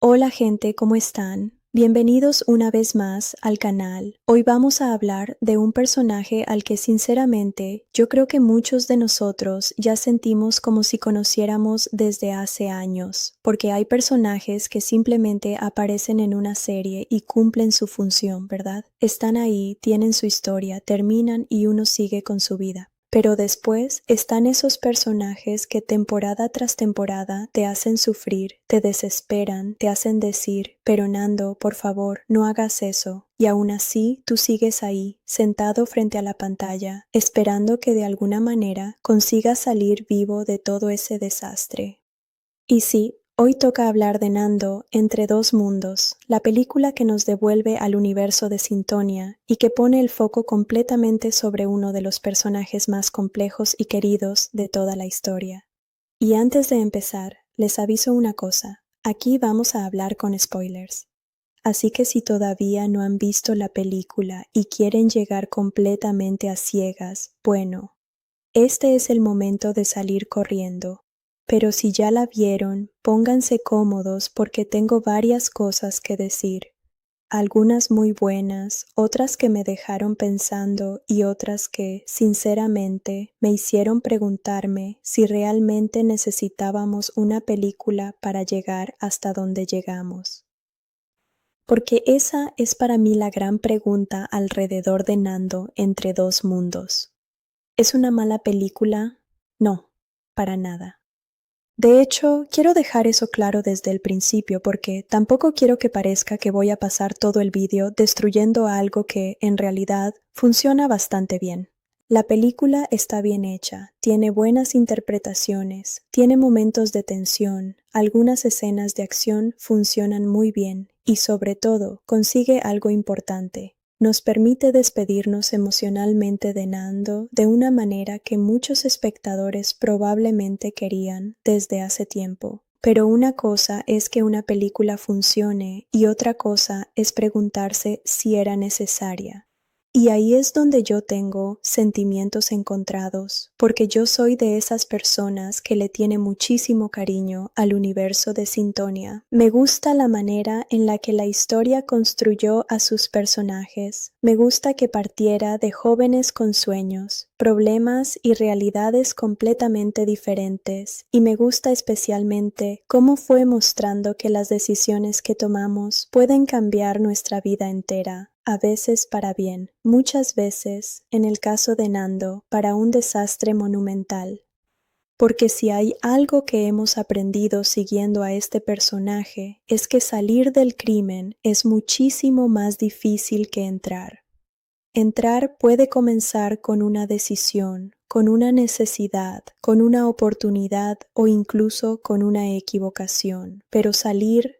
Hola gente, ¿cómo están? Bienvenidos una vez más al canal. Hoy vamos a hablar de un personaje al que sinceramente yo creo que muchos de nosotros ya sentimos como si conociéramos desde hace años, porque hay personajes que simplemente aparecen en una serie y cumplen su función, ¿verdad? Están ahí, tienen su historia, terminan y uno sigue con su vida. Pero después están esos personajes que temporada tras temporada te hacen sufrir, te desesperan, te hacen decir, pero Nando, por favor, no hagas eso. Y aún así tú sigues ahí, sentado frente a la pantalla, esperando que de alguna manera consigas salir vivo de todo ese desastre. Y sí, hoy toca hablar de Nando Entre dos mundos, la película que nos devuelve al universo de Sintonia y que pone el foco completamente sobre uno de los personajes más complejos y queridos de toda la historia. Y antes de empezar, les aviso una cosa, aquí vamos a hablar con spoilers. Así que si todavía no han visto la película y quieren llegar completamente a ciegas, bueno, este es el momento de salir corriendo. Pero si ya la vieron, pónganse cómodos porque tengo varias cosas que decir. Algunas muy buenas, otras que me dejaron pensando y otras que, sinceramente, me hicieron preguntarme si realmente necesitábamos una película para llegar hasta donde llegamos. Porque esa es para mí la gran pregunta alrededor de Nando Entre dos mundos. ¿Es una mala película? No, para nada. De hecho, quiero dejar eso claro desde el principio porque tampoco quiero que parezca que voy a pasar todo el vídeo destruyendo algo que, en realidad, funciona bastante bien. La película está bien hecha, tiene buenas interpretaciones, tiene momentos de tensión, algunas escenas de acción funcionan muy bien y, sobre todo, consigue algo importante. Nos permite despedirnos emocionalmente de Nando de una manera que muchos espectadores probablemente querían desde hace tiempo. Pero una cosa es que una película funcione y otra cosa es preguntarse si era necesaria. Y ahí es donde yo tengo sentimientos encontrados, porque yo soy de esas personas que le tiene muchísimo cariño al universo de Sintonia. Me gusta la manera en la que la historia construyó a sus personajes. Me gusta que partiera de jóvenes con sueños, problemas y realidades completamente diferentes. Y me gusta especialmente cómo fue mostrando que las decisiones que tomamos pueden cambiar nuestra vida entera. A veces para bien, muchas veces, en el caso de Nando, para un desastre monumental. Porque si hay algo que hemos aprendido siguiendo a este personaje, es que salir del crimen es muchísimo más difícil que entrar. Entrar puede comenzar con una decisión, con una necesidad, con una oportunidad o incluso con una equivocación, pero salir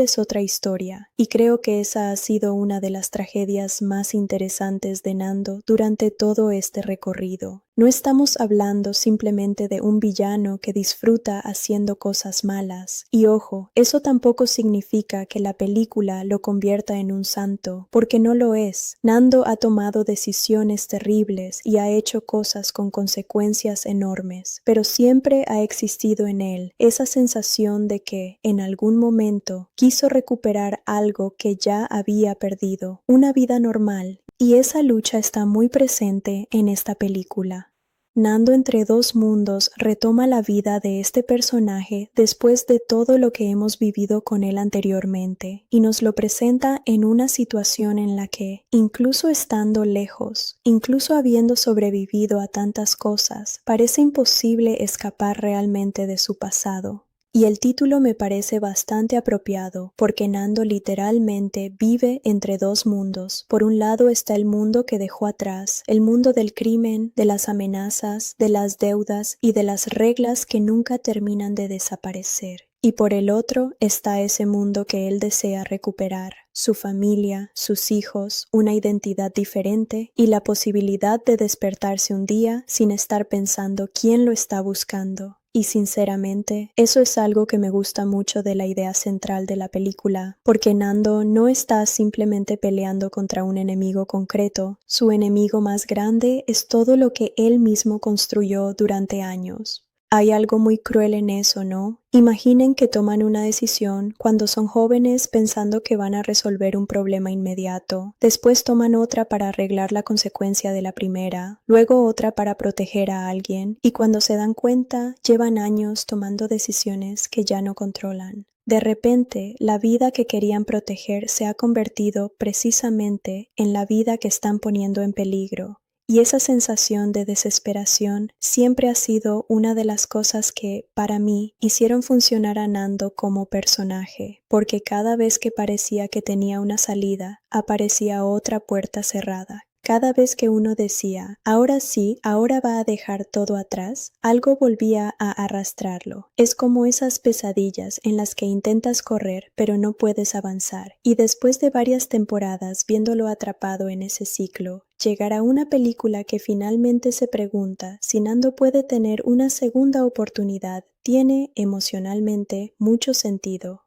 es otra historia, y creo que esa ha sido una de las tragedias más interesantes de Nando durante todo este recorrido. No estamos hablando simplemente de un villano que disfruta haciendo cosas malas, y ojo, eso tampoco significa que la película lo convierta en un santo, porque no lo es. Nando ha tomado decisiones terribles y ha hecho cosas con consecuencias enormes, pero siempre ha existido en él esa sensación de que, en algún momento, quiso recuperar algo que ya había perdido, una vida normal, y esa lucha está muy presente en esta película. Nando Entre dos mundos retoma la vida de este personaje después de todo lo que hemos vivido con él anteriormente y nos lo presenta en una situación en la que, incluso estando lejos, incluso habiendo sobrevivido a tantas cosas, parece imposible escapar realmente de su pasado. Y el título me parece bastante apropiado, porque Nando literalmente vive entre dos mundos. Por un lado está el mundo que dejó atrás, el mundo del crimen, de las amenazas, de las deudas y de las reglas que nunca terminan de desaparecer. Y por el otro está ese mundo que él desea recuperar, su familia, sus hijos, una identidad diferente y la posibilidad de despertarse un día sin estar pensando quién lo está buscando. Y sinceramente, eso es algo que me gusta mucho de la idea central de la película, porque Nando no está simplemente peleando contra un enemigo concreto, su enemigo más grande es todo lo que él mismo construyó durante años. Hay algo muy cruel en eso, ¿no? Imaginen que toman una decisión cuando son jóvenes pensando que van a resolver un problema inmediato, después toman otra para arreglar la consecuencia de la primera, luego otra para proteger a alguien, y cuando se dan cuenta, llevan años tomando decisiones que ya no controlan. De repente, la vida que querían proteger se ha convertido precisamente en la vida que están poniendo en peligro. Y esa sensación de desesperación siempre ha sido una de las cosas que, para mí, hicieron funcionar a Nando como personaje, porque cada vez que parecía que tenía una salida, aparecía otra puerta cerrada. Cada vez que uno decía, ahora sí, ahora va a dejar todo atrás, algo volvía a arrastrarlo. Es como esas pesadillas en las que intentas correr pero no puedes avanzar. Y después de varias temporadas viéndolo atrapado en ese ciclo, llegar a una película que finalmente se pregunta si Nando puede tener una segunda oportunidad tiene emocionalmente mucho sentido.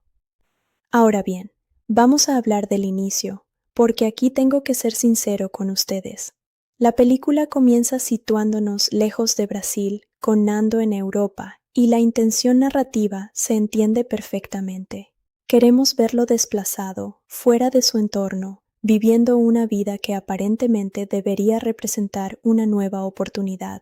Ahora bien, vamos a hablar del inicio, porque aquí tengo que ser sincero con ustedes. La película comienza situándonos lejos de Brasil, con Nando en Europa, y la intención narrativa se entiende perfectamente. Queremos verlo desplazado, fuera de su entorno, viviendo una vida que aparentemente debería representar una nueva oportunidad.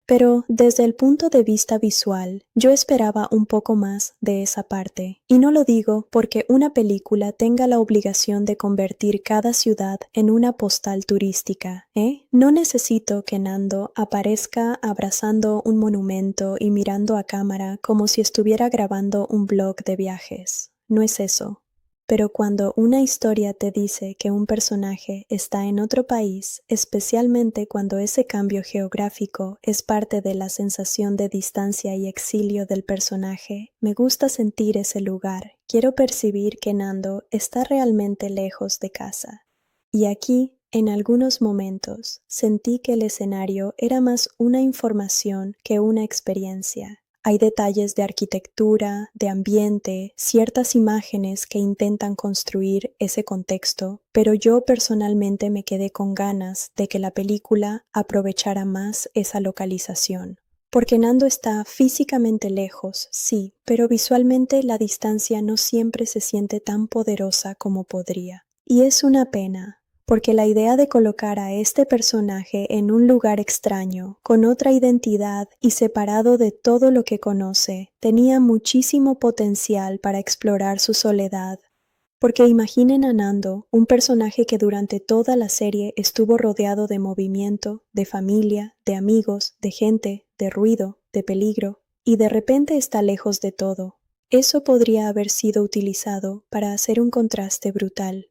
Pero desde el punto de vista visual, yo esperaba un poco más de esa parte, y no lo digo porque una película tenga la obligación de convertir cada ciudad en una postal turística, ¿eh? No necesito que Nando aparezca abrazando un monumento y mirando a cámara como si estuviera grabando un blog de viajes. No es eso. Pero cuando una historia te dice que un personaje está en otro país, especialmente cuando ese cambio geográfico es parte de la sensación de distancia y exilio del personaje, me gusta sentir ese lugar. Quiero percibir que Nando está realmente lejos de casa. Y aquí, en algunos momentos, sentí que el escenario era más una información que una experiencia. Hay detalles de arquitectura, de ambiente, ciertas imágenes que intentan construir ese contexto, pero yo personalmente me quedé con ganas de que la película aprovechara más esa localización. Porque Nando está físicamente lejos, sí, pero visualmente la distancia no siempre se siente tan poderosa como podría. Y es una pena, porque la idea de colocar a este personaje en un lugar extraño, con otra identidad y separado de todo lo que conoce, tenía muchísimo potencial para explorar su soledad. Porque imaginen a Nando, un personaje que durante toda la serie estuvo rodeado de movimiento, de familia, de amigos, de gente, de ruido, de peligro, y de repente está lejos de todo. Eso podría haber sido utilizado para hacer un contraste brutal.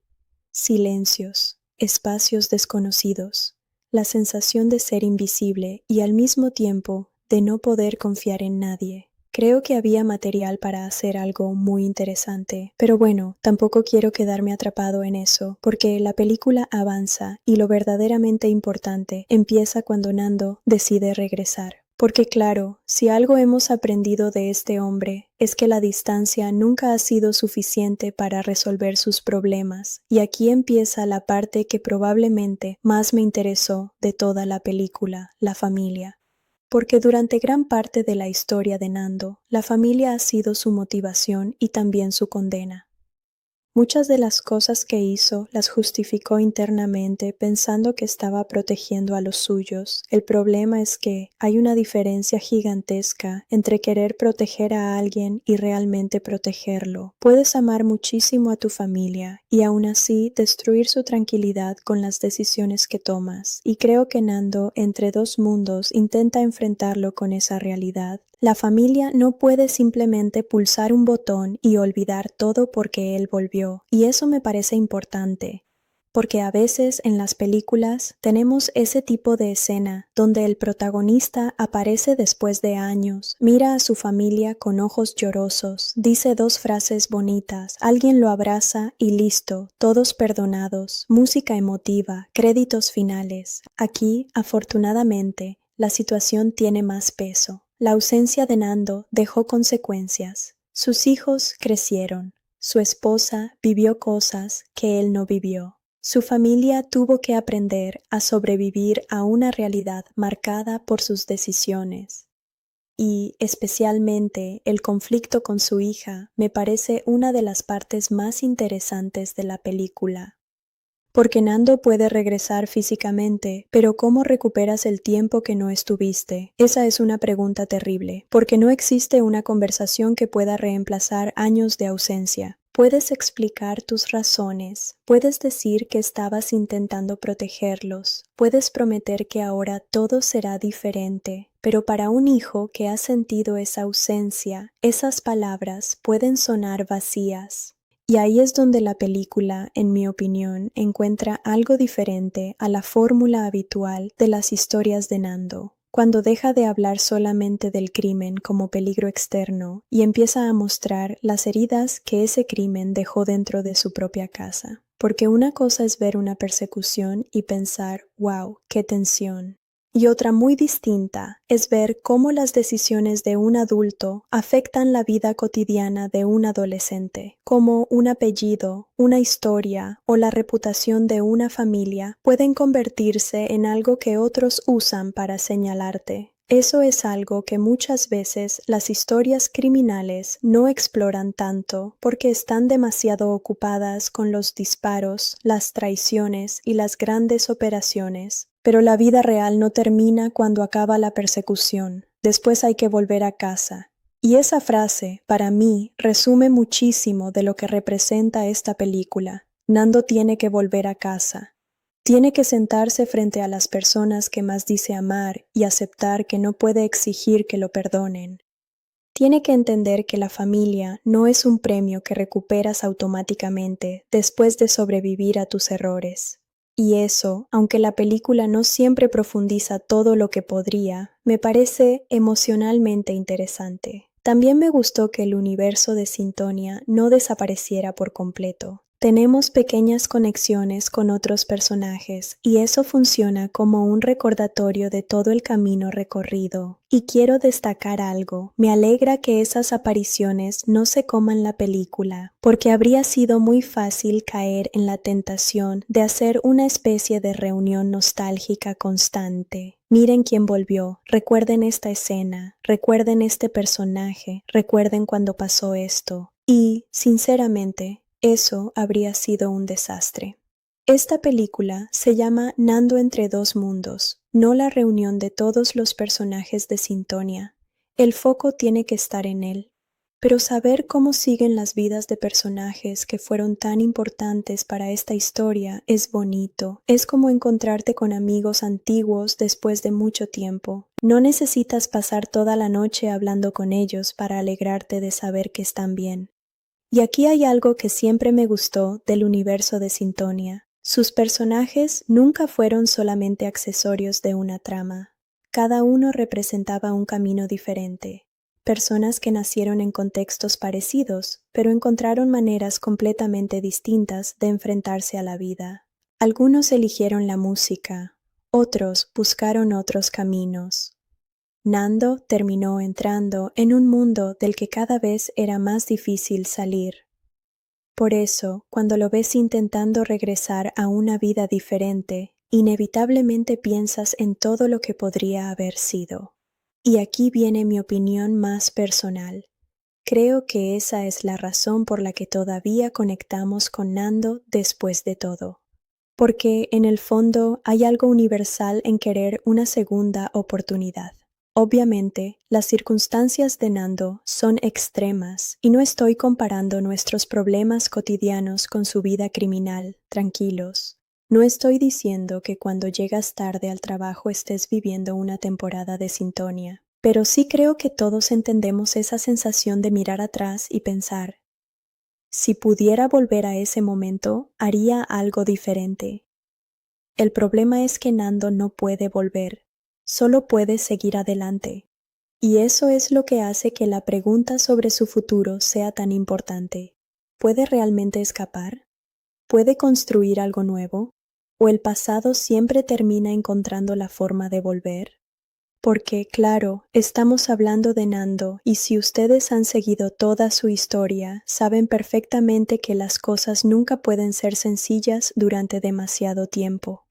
Silencios, espacios desconocidos, la sensación de ser invisible y al mismo tiempo de no poder confiar en nadie. Creo que había material para hacer algo muy interesante, pero bueno, tampoco quiero quedarme atrapado en eso, porque la película avanza y lo verdaderamente importante empieza cuando Nando decide regresar. Porque claro, si algo hemos aprendido de este hombre es que la distancia nunca ha sido suficiente para resolver sus problemas, y aquí empieza la parte que probablemente más me interesó de toda la película, la familia. Porque durante gran parte de la historia de Nando, la familia ha sido su motivación y también su condena. Muchas de las cosas que hizo las justificó internamente pensando que estaba protegiendo a los suyos. El problema es que hay una diferencia gigantesca entre querer proteger a alguien y realmente protegerlo. Puedes amar muchísimo a tu familia y aún así destruir su tranquilidad con las decisiones que tomas. Y creo que Nando, entre dos mundos, intenta enfrentarlo con esa realidad. La familia no puede simplemente pulsar un botón y olvidar todo porque él volvió, y eso me parece importante, porque a veces en las películas tenemos ese tipo de escena donde el protagonista aparece después de años, mira a su familia con ojos llorosos, dice dos frases bonitas, alguien lo abraza y listo, todos perdonados, música emotiva, créditos finales. Aquí, afortunadamente, la situación tiene más peso. La ausencia de Nando dejó consecuencias. Sus hijos crecieron. Su esposa vivió cosas que él no vivió. Su familia tuvo que aprender a sobrevivir a una realidad marcada por sus decisiones. y, especialmente, el conflicto con su hija me parece una de las partes más interesantes de la película. Porque Nando puede regresar físicamente, pero ¿cómo recuperas el tiempo que no estuviste? Esa es una pregunta terrible, porque no existe una conversación que pueda reemplazar años de ausencia. Puedes explicar tus razones, puedes decir que estabas intentando protegerlos, puedes prometer que ahora todo será diferente, pero para un hijo que ha sentido esa ausencia, esas palabras pueden sonar vacías. Y ahí es donde la película, en mi opinión, encuentra algo diferente a la fórmula habitual de las historias de Nando, cuando deja de hablar solamente del crimen como peligro externo y empieza a mostrar las heridas que ese crimen dejó dentro de su propia casa. Porque una cosa es ver una persecución y pensar, wow, qué tensión. Y otra muy distinta es ver cómo las decisiones de un adulto afectan la vida cotidiana de un adolescente, cómo un apellido, una historia o la reputación de una familia pueden convertirse en algo que otros usan para señalarte. Eso es algo que muchas veces las historias criminales no exploran tanto porque están demasiado ocupadas con los disparos, las traiciones y las grandes operaciones. Pero la vida real no termina cuando acaba la persecución. Después hay que volver a casa. Y esa frase, para mí, resume muchísimo de lo que representa esta película. Nando tiene que volver a casa. Tiene que sentarse frente a las personas que más dice amar y aceptar que no puede exigir que lo perdonen. Tiene que entender que la familia no es un premio que recuperas automáticamente después de sobrevivir a tus errores. Y eso, aunque la película no siempre profundiza todo lo que podría, me parece emocionalmente interesante. También me gustó que el universo de Sintonia no desapareciera por completo. Tenemos pequeñas conexiones con otros personajes y eso funciona como un recordatorio de todo el camino recorrido. Y quiero destacar algo, me alegra que esas apariciones no se coman la película, porque habría sido muy fácil caer en la tentación de hacer una especie de reunión nostálgica constante. Miren quién volvió, recuerden esta escena, recuerden este personaje, recuerden cuando pasó esto. Y, sinceramente, eso habría sido un desastre. Esta película se llama Nando entre dos mundos, no la reunión de todos los personajes de Sintonia. El foco tiene que estar en él. Pero saber cómo siguen las vidas de personajes que fueron tan importantes para esta historia es bonito. Es como encontrarte con amigos antiguos después de mucho tiempo. No necesitas pasar toda la noche hablando con ellos para alegrarte de saber que están bien. Y aquí hay algo que siempre me gustó del universo de Sintonia. Sus personajes nunca fueron solamente accesorios de una trama. Cada uno representaba un camino diferente. Personas que nacieron en contextos parecidos, pero encontraron maneras completamente distintas de enfrentarse a la vida. Algunos eligieron la música, otros buscaron otros caminos. Nando terminó entrando en un mundo del que cada vez era más difícil salir. Por eso, cuando lo ves intentando regresar a una vida diferente, inevitablemente piensas en todo lo que podría haber sido. Y aquí viene mi opinión más personal. Creo que esa es la razón por la que todavía conectamos con Nando después de todo. Porque, en el fondo, hay algo universal en querer una segunda oportunidad. Obviamente, las circunstancias de Nando son extremas y no estoy comparando nuestros problemas cotidianos con su vida criminal, tranquilos. No estoy diciendo que cuando llegas tarde al trabajo estés viviendo una temporada de Sintonia, pero sí creo que todos entendemos esa sensación de mirar atrás y pensar, si pudiera volver a ese momento, haría algo diferente. El problema es que Nando no puede volver. Solo puede seguir adelante. Y eso es lo que hace que la pregunta sobre su futuro sea tan importante. ¿Puede realmente escapar? ¿Puede construir algo nuevo? ¿O el pasado siempre termina encontrando la forma de volver? Porque, claro, estamos hablando de Nando, y si ustedes han seguido toda su historia, saben perfectamente que las cosas nunca pueden ser sencillas durante demasiado tiempo.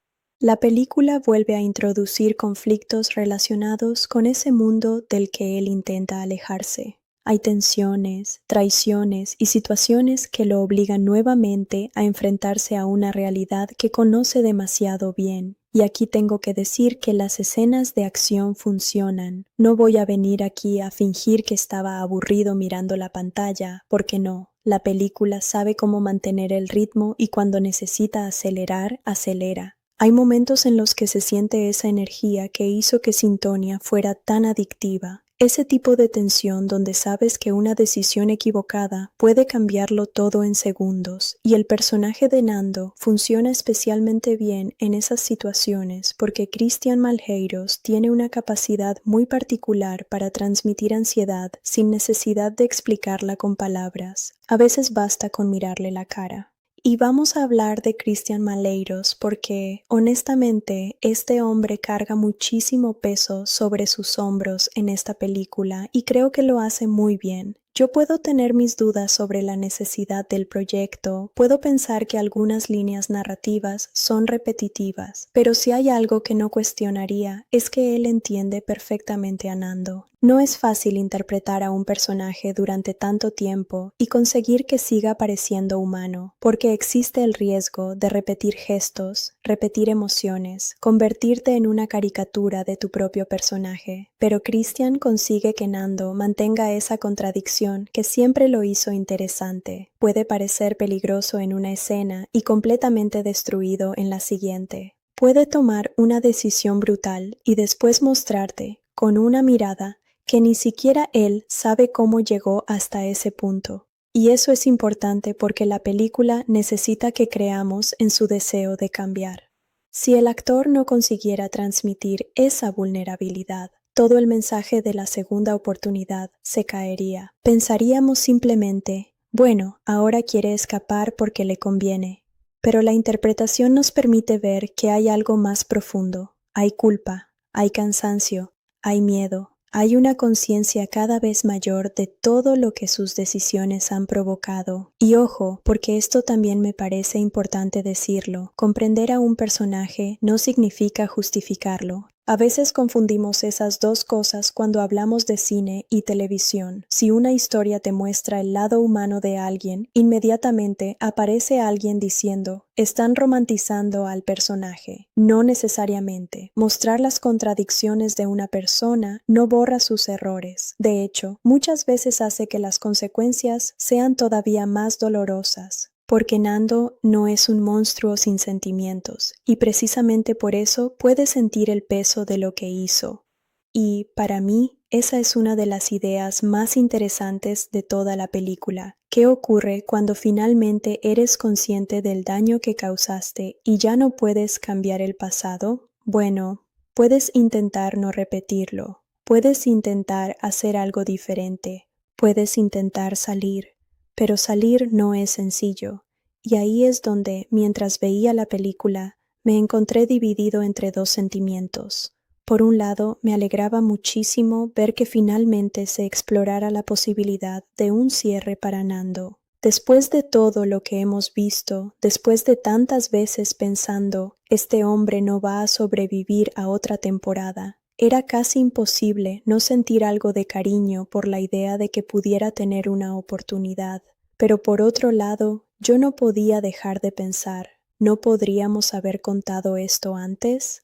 La película vuelve a introducir conflictos relacionados con ese mundo del que él intenta alejarse. Hay tensiones, traiciones y situaciones que lo obligan nuevamente a enfrentarse a una realidad que conoce demasiado bien. Y aquí tengo que decir que las escenas de acción funcionan. No voy a venir aquí a fingir que estaba aburrido mirando la pantalla, porque no. La película sabe cómo mantener el ritmo y cuando necesita acelerar, acelera. Hay momentos en los que se siente esa energía que hizo que Sintonia fuera tan adictiva. Ese tipo de tensión donde sabes que una decisión equivocada puede cambiarlo todo en segundos, y el personaje de Nando funciona especialmente bien en esas situaciones porque Christian Malheiros tiene una capacidad muy particular para transmitir ansiedad sin necesidad de explicarla con palabras. A veces basta con mirarle la cara. Y vamos a hablar de Christian Malheiros porque, honestamente, este hombre carga muchísimo peso sobre sus hombros en esta película y creo que lo hace muy bien. Yo puedo tener mis dudas sobre la necesidad del proyecto, puedo pensar que algunas líneas narrativas son repetitivas, pero si hay algo que no cuestionaría es que él entiende perfectamente a Nando. No es fácil interpretar a un personaje durante tanto tiempo y conseguir que siga pareciendo humano, porque existe el riesgo de repetir gestos, repetir emociones, convertirte en una caricatura de tu propio personaje. Pero Christian consigue que Nando mantenga esa contradicción que siempre lo hizo interesante. Puede parecer peligroso en una escena y completamente destruido en la siguiente. Puede tomar una decisión brutal y después mostrarte, con una mirada, que ni siquiera él sabe cómo llegó hasta ese punto. Y eso es importante porque la película necesita que creamos en su deseo de cambiar. Si el actor no consiguiera transmitir esa vulnerabilidad, todo el mensaje de la segunda oportunidad se caería. Pensaríamos simplemente, bueno, ahora quiere escapar porque le conviene. Pero la interpretación nos permite ver que hay algo más profundo. Hay culpa, hay cansancio, hay miedo. Hay una conciencia cada vez mayor de todo lo que sus decisiones han provocado. Y ojo, porque esto también me parece importante decirlo, comprender a un personaje no significa justificarlo. A veces confundimos esas dos cosas cuando hablamos de cine y televisión. Si una historia te muestra el lado humano de alguien, inmediatamente aparece alguien diciendo, están romantizando al personaje. No necesariamente. Mostrar las contradicciones de una persona no borra sus errores. De hecho, muchas veces hace que las consecuencias sean todavía más dolorosas. Porque Nando no es un monstruo sin sentimientos, y precisamente por eso puede sentir el peso de lo que hizo. Y, para mí, esa es una de las ideas más interesantes de toda la película. ¿Qué ocurre cuando finalmente eres consciente del daño que causaste y ya no puedes cambiar el pasado? Bueno, puedes intentar no repetirlo, puedes intentar hacer algo diferente, puedes intentar salir. Pero salir no es sencillo, y ahí es donde, mientras veía la película, me encontré dividido entre dos sentimientos. Por un lado, me alegraba muchísimo ver que finalmente se explorara la posibilidad de un cierre para Nando. Después de todo lo que hemos visto, después de tantas veces pensando, este hombre no va a sobrevivir a otra temporada, era casi imposible no sentir algo de cariño por la idea de que pudiera tener una oportunidad. Pero por otro lado, yo no podía dejar de pensar, ¿no podríamos haber contado esto antes?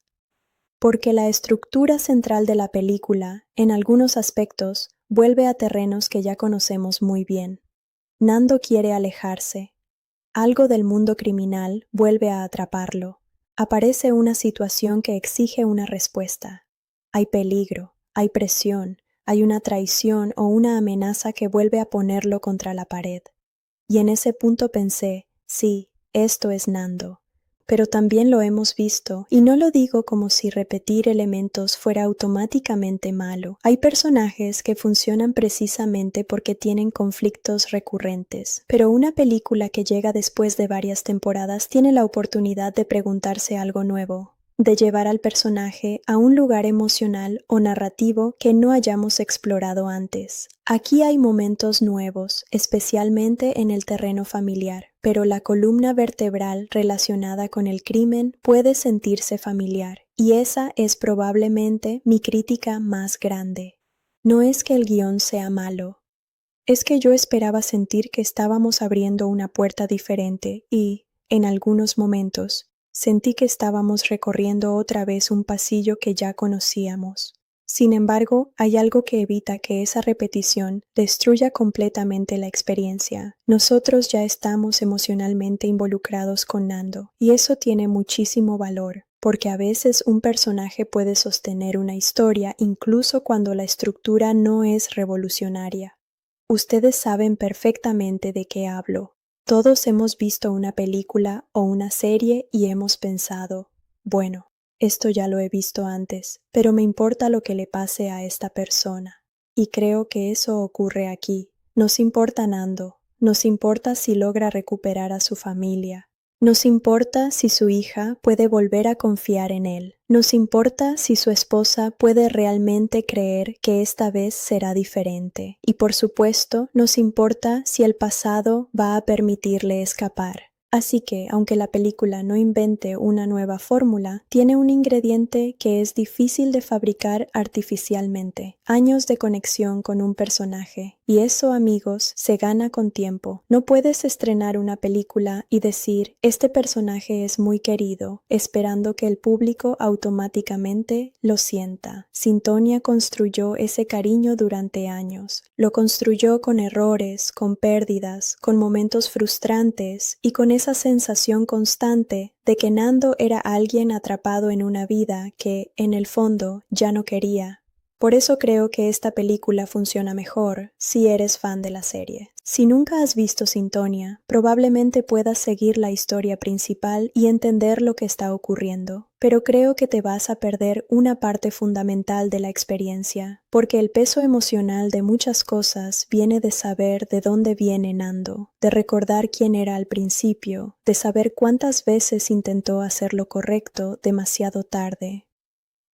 Porque la estructura central de la película, en algunos aspectos, vuelve a terrenos que ya conocemos muy bien. Nando quiere alejarse. Algo del mundo criminal vuelve a atraparlo. Aparece una situación que exige una respuesta. Hay peligro, hay presión, hay una traición o una amenaza que vuelve a ponerlo contra la pared. Y en ese punto pensé, sí, esto es Nando. Pero también lo hemos visto, y no lo digo como si repetir elementos fuera automáticamente malo. Hay personajes que funcionan precisamente porque tienen conflictos recurrentes, pero una película que llega después de varias temporadas tiene la oportunidad de preguntarse algo nuevo, de llevar al personaje a un lugar emocional o narrativo que no hayamos explorado antes. Aquí hay momentos nuevos, especialmente en el terreno familiar. pero la columna vertebral relacionada con el crimen puede sentirse familiar, y esa es probablemente mi crítica más grande. No es que el guión sea malo, es que yo esperaba sentir que estábamos abriendo una puerta diferente y, en algunos momentos, sentí que estábamos recorriendo otra vez un pasillo que ya conocíamos. Sin embargo, hay algo que evita que esa repetición destruya completamente la experiencia. Nosotros ya estamos emocionalmente involucrados con Nando, y eso tiene muchísimo valor, porque a veces un personaje puede sostener una historia incluso cuando la estructura no es revolucionaria. Ustedes saben perfectamente de qué hablo. Todos hemos visto una película o una serie y hemos pensado, bueno, esto ya lo he visto antes, pero me importa lo que le pase a esta persona. Y creo que eso ocurre aquí. Nos importa Nando, nos importa si logra recuperar a su familia. Nos importa si su hija puede volver a confiar en él. Nos importa si su esposa puede realmente creer que esta vez será diferente. Y por supuesto, nos importa si el pasado va a permitirle escapar. Así que, aunque la película no invente una nueva fórmula, tiene un ingrediente que es difícil de fabricar artificialmente: años de conexión con un personaje. Y eso, amigos, se gana con tiempo. No puedes estrenar una película y decir, este personaje es muy querido, esperando que el público automáticamente lo sienta. Sintonia construyó ese cariño durante años. Lo construyó con errores, con pérdidas, con momentos frustrantes y con esa sensación constante de que Nando era alguien atrapado en una vida que, en el fondo, ya no quería. Por eso creo que esta película funciona mejor si eres fan de la serie. Si nunca has visto Sintonia, probablemente puedas seguir la historia principal y entender lo que está ocurriendo, pero creo que te vas a perder una parte fundamental de la experiencia, porque el peso emocional de muchas cosas viene de saber de dónde viene Nando, de recordar quién era al principio, de saber cuántas veces intentó hacer lo correcto demasiado tarde.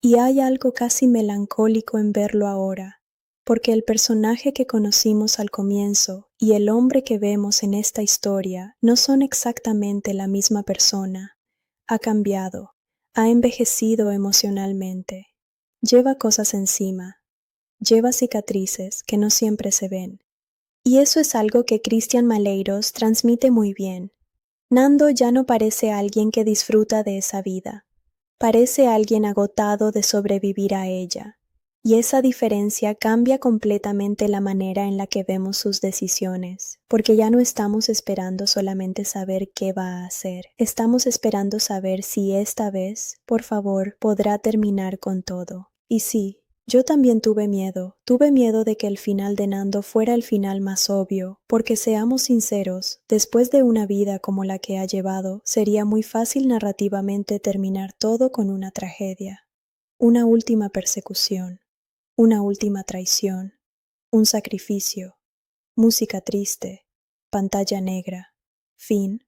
Y hay algo casi melancólico en verlo ahora, porque el personaje que conocimos al comienzo y el hombre que vemos en esta historia no son exactamente la misma persona. Ha cambiado, ha envejecido emocionalmente, lleva cosas encima, lleva cicatrices que no siempre se ven. Y eso es algo que Cristian Maleiros transmite muy bien. Nando ya no parece alguien que disfruta de esa vida. Parece alguien agotado de sobrevivir a ella, y esa diferencia cambia completamente la manera en la que vemos sus decisiones, porque ya no estamos esperando solamente saber qué va a hacer, estamos esperando saber si esta vez, por favor, podrá terminar con todo. Y sí, yo también tuve miedo de que el final de Nando fuera el final más obvio, porque seamos sinceros, después de una vida como la que ha llevado, sería muy fácil narrativamente terminar todo con una tragedia, una última persecución, una última traición, un sacrificio, música triste, pantalla negra, fin.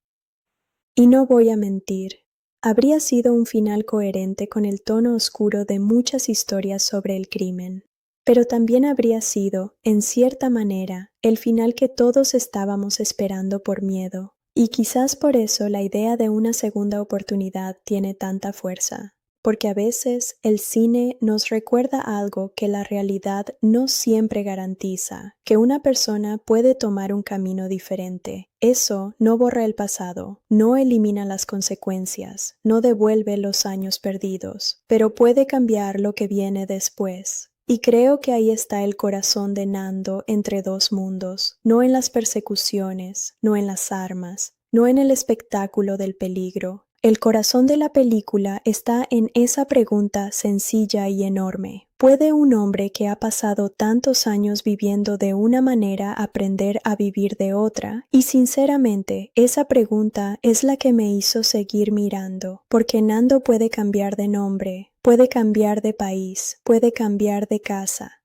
Y no voy a mentir, habría sido un final coherente con el tono oscuro de muchas historias sobre el crimen, pero también habría sido, en cierta manera, el final que todos estábamos esperando por miedo, y quizás por eso la idea de una segunda oportunidad tiene tanta fuerza, porque a veces el cine nos recuerda algo que la realidad no siempre garantiza, que una persona puede tomar un camino diferente. Eso no borra el pasado, no elimina las consecuencias, no devuelve los años perdidos, pero puede cambiar lo que viene después. Y creo que ahí está el corazón de Nando entre dos mundos, no en las persecuciones, no en las armas, no en el espectáculo del peligro. El corazón de la película está en esa pregunta sencilla y enorme. ¿Puede un hombre que ha pasado tantos años viviendo de una manera aprender a vivir de otra? Y sinceramente, esa pregunta es la que me hizo seguir mirando, porque Nando puede cambiar de nombre, puede cambiar de país, puede cambiar de casa.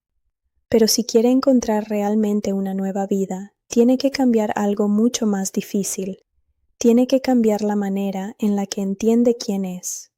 Pero si quiere encontrar realmente una nueva vida, tiene que cambiar algo mucho más difícil. Tiene que cambiar la manera en la que entiende quién es.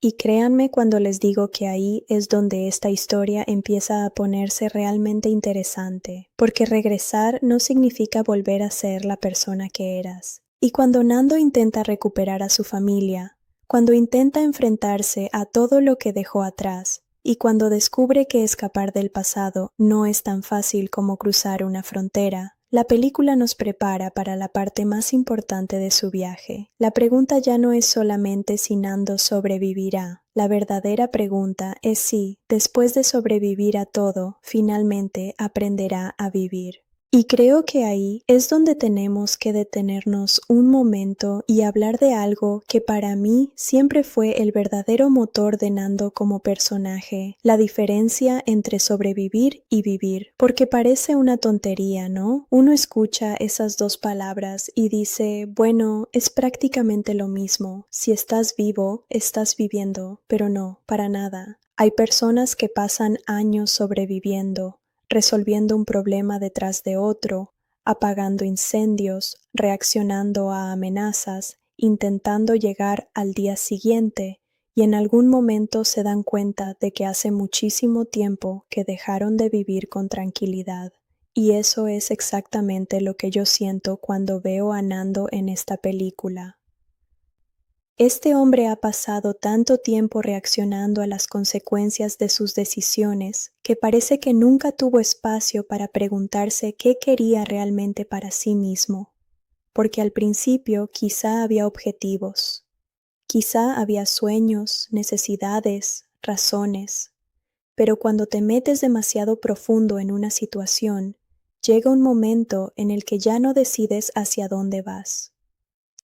Y créanme cuando les digo que ahí es donde esta historia empieza a ponerse realmente interesante, porque regresar no significa volver a ser la persona que eras. Y cuando Nando intenta recuperar a su familia, cuando intenta enfrentarse a todo lo que dejó atrás, y cuando descubre que escapar del pasado no es tan fácil como cruzar una frontera, la película nos prepara para la parte más importante de su viaje. La pregunta ya no es solamente si Nando sobrevivirá. La verdadera pregunta es si, después de sobrevivir a todo, finalmente aprenderá a vivir. Y creo que ahí es donde tenemos que detenernos un momento y hablar de algo que para mí siempre fue el verdadero motor de Nando como personaje, la diferencia entre sobrevivir y vivir. Porque parece una tontería, ¿no? Uno escucha esas dos palabras y dice, bueno, es prácticamente lo mismo. Si estás vivo, estás viviendo, pero no, para nada. Hay personas que pasan años sobreviviendo, resolviendo un problema detrás de otro, apagando incendios, reaccionando a amenazas, intentando llegar al día siguiente, y en algún momento se dan cuenta de que hace muchísimo tiempo que dejaron de vivir con tranquilidad. Y eso es exactamente lo que yo siento cuando veo a Nando en esta película. Este hombre ha pasado tanto tiempo reaccionando a las consecuencias de sus decisiones que parece que nunca tuvo espacio para preguntarse qué quería realmente para sí mismo, porque al principio quizá había objetivos, quizá había sueños, necesidades, razones, pero cuando te metes demasiado profundo en una situación, llega un momento en el que ya no decides hacia dónde vas.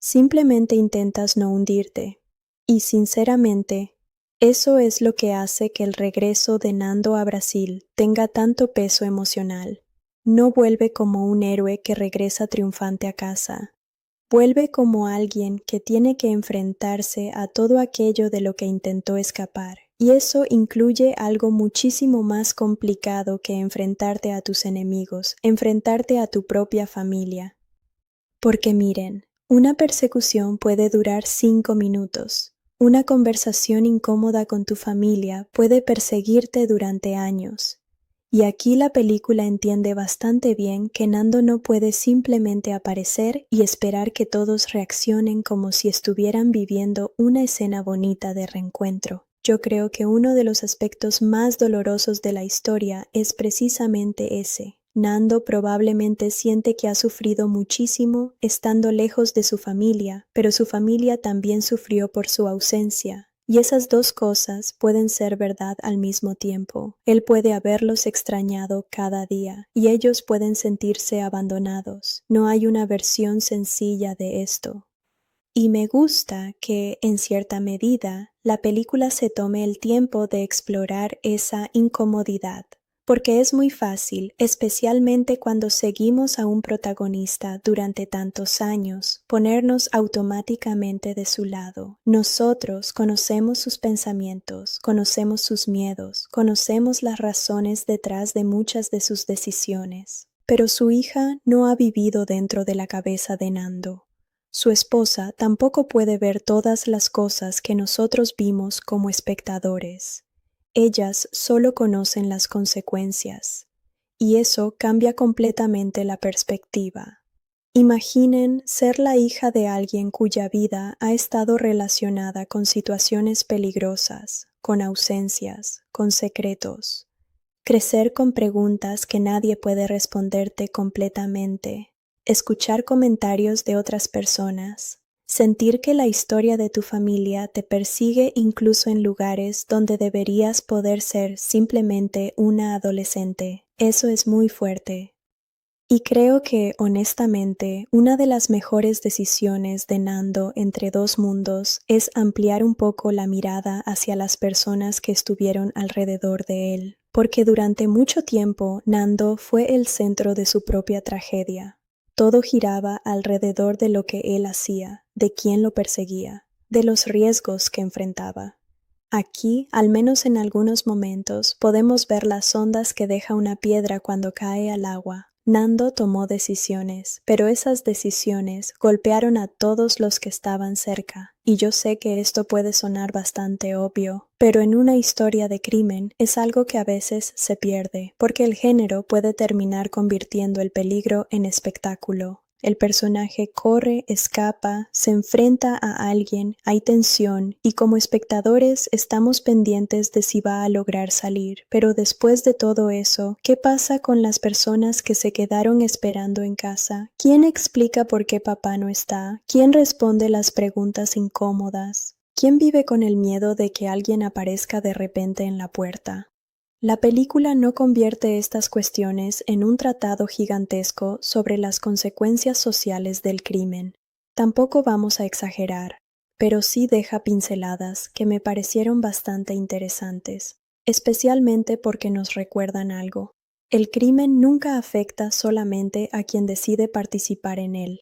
Simplemente intentas no hundirte. Y sinceramente, eso es lo que hace que el regreso de Nando a Brasil tenga tanto peso emocional. No vuelve como un héroe que regresa triunfante a casa. Vuelve como alguien que tiene que enfrentarse a todo aquello de lo que intentó escapar. Y eso incluye algo muchísimo más complicado que enfrentarte a tus enemigos, enfrentarte a tu propia familia. Porque miren, una persecución puede durar 5 minutos. Una conversación incómoda con tu familia puede perseguirte durante años. Y aquí la película entiende bastante bien que Nando no puede simplemente aparecer y esperar que todos reaccionen como si estuvieran viviendo una escena bonita de reencuentro. Yo creo que uno de los aspectos más dolorosos de la historia es precisamente ese. Nando probablemente siente que ha sufrido muchísimo estando lejos de su familia, pero su familia también sufrió por su ausencia. Y esas dos cosas pueden ser verdad al mismo tiempo. Él puede haberlos extrañado cada día, y ellos pueden sentirse abandonados. No hay una versión sencilla de esto. Y me gusta que, en cierta medida, la película se tome el tiempo de explorar esa incomodidad. Porque es muy fácil, especialmente cuando seguimos a un protagonista durante tantos años, ponernos automáticamente de su lado. Nosotros conocemos sus pensamientos, conocemos sus miedos, conocemos las razones detrás de muchas de sus decisiones. Pero su hija no ha vivido dentro de la cabeza de Nando. Su esposa tampoco puede ver todas las cosas que nosotros vimos como espectadores. Ellas solo conocen las consecuencias, y eso cambia completamente la perspectiva. Imaginen ser la hija de alguien cuya vida ha estado relacionada con situaciones peligrosas, con ausencias, con secretos. Crecer con preguntas que nadie puede responderte completamente. Escuchar comentarios de otras personas. Sentir que la historia de tu familia te persigue incluso en lugares donde deberías poder ser simplemente una adolescente. Eso es muy fuerte. Y creo que, honestamente, una de las mejores decisiones de Nando entre dos mundos es ampliar un poco la mirada hacia las personas que estuvieron alrededor de él. Porque durante mucho tiempo Nando fue el centro de su propia tragedia. Todo giraba alrededor de lo que él hacía, de quién lo perseguía, de los riesgos que enfrentaba. Aquí, al menos en algunos momentos, podemos ver las ondas que deja una piedra cuando cae al agua. Nando tomó decisiones, pero esas decisiones golpearon a todos los que estaban cerca. Y yo sé que esto puede sonar bastante obvio, pero en una historia de crimen es algo que a veces se pierde, porque el género puede terminar convirtiendo el peligro en espectáculo. El personaje corre, escapa, se enfrenta a alguien, hay tensión, y como espectadores estamos pendientes de si va a lograr salir. Pero después de todo eso, ¿qué pasa con las personas que se quedaron esperando en casa? ¿Quién explica por qué papá no está? ¿Quién responde las preguntas incómodas? ¿Quién vive con el miedo de que alguien aparezca de repente en la puerta? La película no convierte estas cuestiones en un tratado gigantesco sobre las consecuencias sociales del crimen. Tampoco vamos a exagerar, pero sí deja pinceladas que me parecieron bastante interesantes, especialmente porque nos recuerdan algo. El crimen nunca afecta solamente a quien decide participar en él.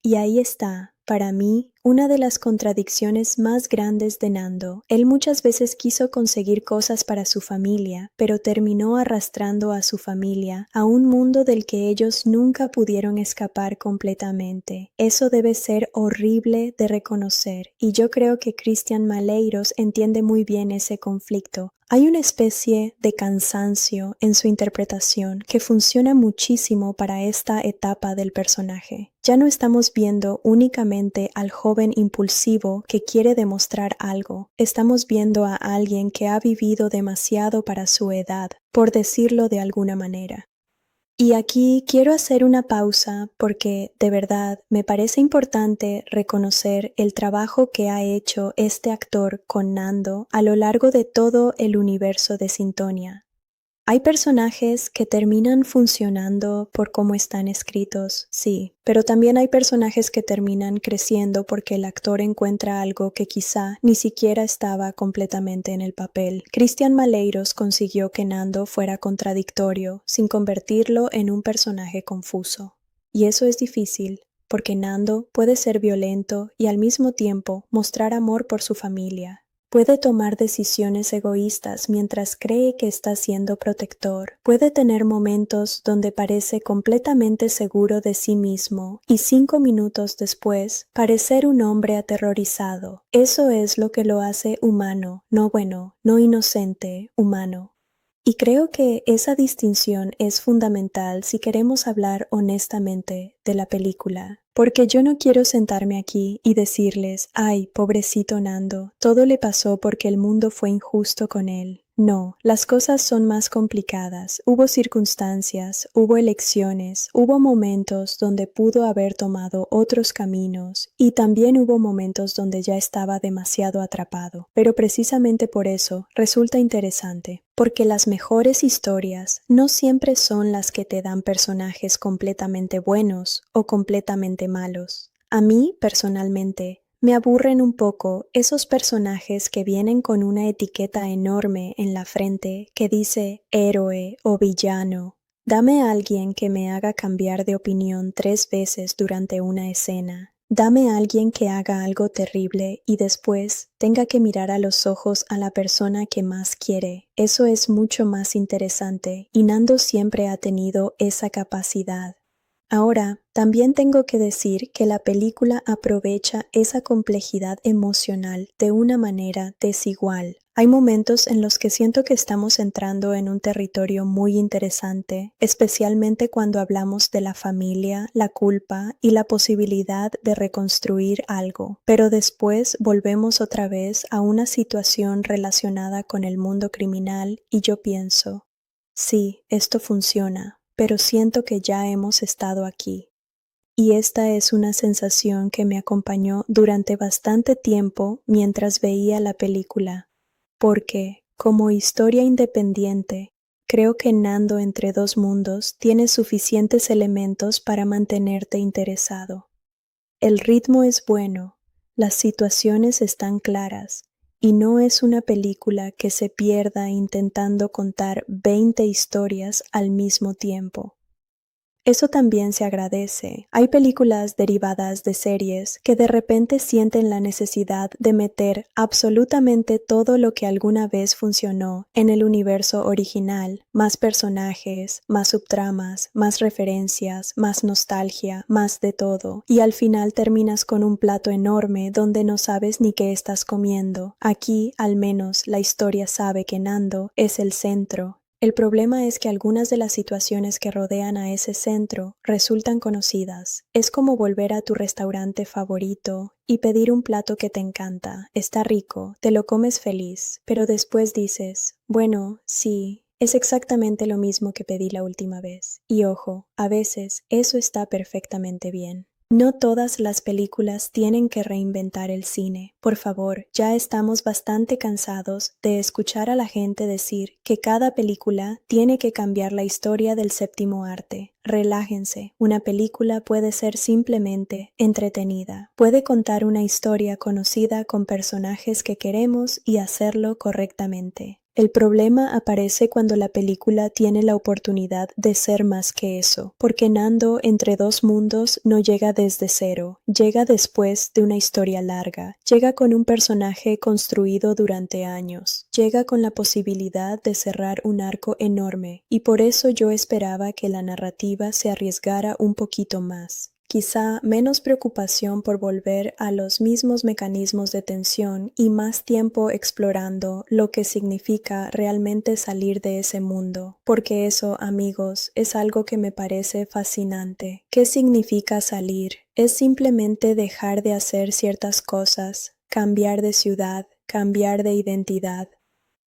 Y ahí está, para mí, una de las contradicciones más grandes de Nando. Él muchas veces quiso conseguir cosas para su familia, pero terminó arrastrando a su familia a un mundo del que ellos nunca pudieron escapar completamente. Eso debe ser horrible de reconocer, y yo creo que Christian Maleiros entiende muy bien ese conflicto. Hay una especie de cansancio en su interpretación que funciona muchísimo para esta etapa del personaje. Ya no estamos viendo únicamente al joven impulsivo que quiere demostrar algo. Estamos viendo a alguien que ha vivido demasiado para su edad, por decirlo de alguna manera. Y aquí quiero hacer una pausa porque, de verdad, me parece importante reconocer el trabajo que ha hecho este actor con Nando a lo largo de todo el universo de Sintonia. Hay personajes que terminan funcionando por cómo están escritos, sí, pero también hay personajes que terminan creciendo porque el actor encuentra algo que quizá ni siquiera estaba completamente en el papel. Christian Maleiros consiguió que Nando fuera contradictorio, sin convertirlo en un personaje confuso. Y eso es difícil, porque Nando puede ser violento y al mismo tiempo mostrar amor por su familia. Puede tomar decisiones egoístas mientras cree que está siendo protector. Puede tener momentos donde parece completamente seguro de sí mismo y 5 minutos después parecer un hombre aterrorizado. Eso es lo que lo hace humano, no bueno, no inocente, humano. Y creo que esa distinción es fundamental si queremos hablar honestamente de la película. Porque yo no quiero sentarme aquí y decirles, ay, pobrecito Nando, todo le pasó porque el mundo fue injusto con él. No, las cosas son más complicadas. Hubo circunstancias, hubo elecciones, hubo momentos donde pudo haber tomado otros caminos y también hubo momentos donde ya estaba demasiado atrapado. Pero precisamente por eso resulta interesante, porque las mejores historias no siempre son las que te dan personajes completamente buenos o completamente malos. A mí, personalmente, me aburren un poco esos personajes que vienen con una etiqueta enorme en la frente que dice héroe o villano. Dame a alguien que me haga cambiar de opinión 3 veces durante una escena. Dame a alguien que haga algo terrible y después tenga que mirar a los ojos a la persona que más quiere. Eso es mucho más interesante y Nando siempre ha tenido esa capacidad. Ahora, también tengo que decir que la película aprovecha esa complejidad emocional de una manera desigual. Hay momentos en los que siento que estamos entrando en un territorio muy interesante, especialmente cuando hablamos de la familia, la culpa y la posibilidad de reconstruir algo. Pero después volvemos otra vez a una situación relacionada con el mundo criminal y yo pienso, sí, esto funciona. Pero siento que ya hemos estado aquí. Y esta es una sensación que me acompañó durante bastante tiempo mientras veía la película, porque, como historia independiente, creo que Nando entre dos mundos tiene suficientes elementos para mantenerte interesado. El ritmo es bueno, las situaciones están claras, y no es una película que se pierda intentando contar 20 historias al mismo tiempo. Eso también se agradece. Hay películas derivadas de series que de repente sienten la necesidad de meter absolutamente todo lo que alguna vez funcionó en el universo original, más personajes, más subtramas, más referencias, más nostalgia, más de todo, y al final terminas con un plato enorme donde no sabes ni qué estás comiendo. Aquí, al menos, la historia sabe que Nando es el centro. El problema es que algunas de las situaciones que rodean a ese centro resultan conocidas. Es como volver a tu restaurante favorito y pedir un plato que te encanta. Está rico, te lo comes feliz, pero después dices, bueno, sí, es exactamente lo mismo que pedí la última vez. Y ojo, a veces eso está perfectamente bien. No todas las películas tienen que reinventar el cine. Por favor, ya estamos bastante cansados de escuchar a la gente decir que cada película tiene que cambiar la historia del séptimo arte. Relájense, una película puede ser simplemente entretenida. Puede contar una historia conocida con personajes que queremos y hacerlo correctamente. El problema aparece cuando la película tiene la oportunidad de ser más que eso, porque Nando entre dos mundos no llega desde cero, llega después de una historia larga, llega con un personaje construido durante años, llega con la posibilidad de cerrar un arco enorme, y por eso yo esperaba que la narrativa se arriesgara un poquito más. Quizá menos preocupación por volver a los mismos mecanismos de tensión y más tiempo explorando lo que significa realmente salir de ese mundo, porque eso, amigos, es algo que me parece fascinante. ¿Qué significa salir? Es simplemente dejar de hacer ciertas cosas, cambiar de ciudad, cambiar de identidad,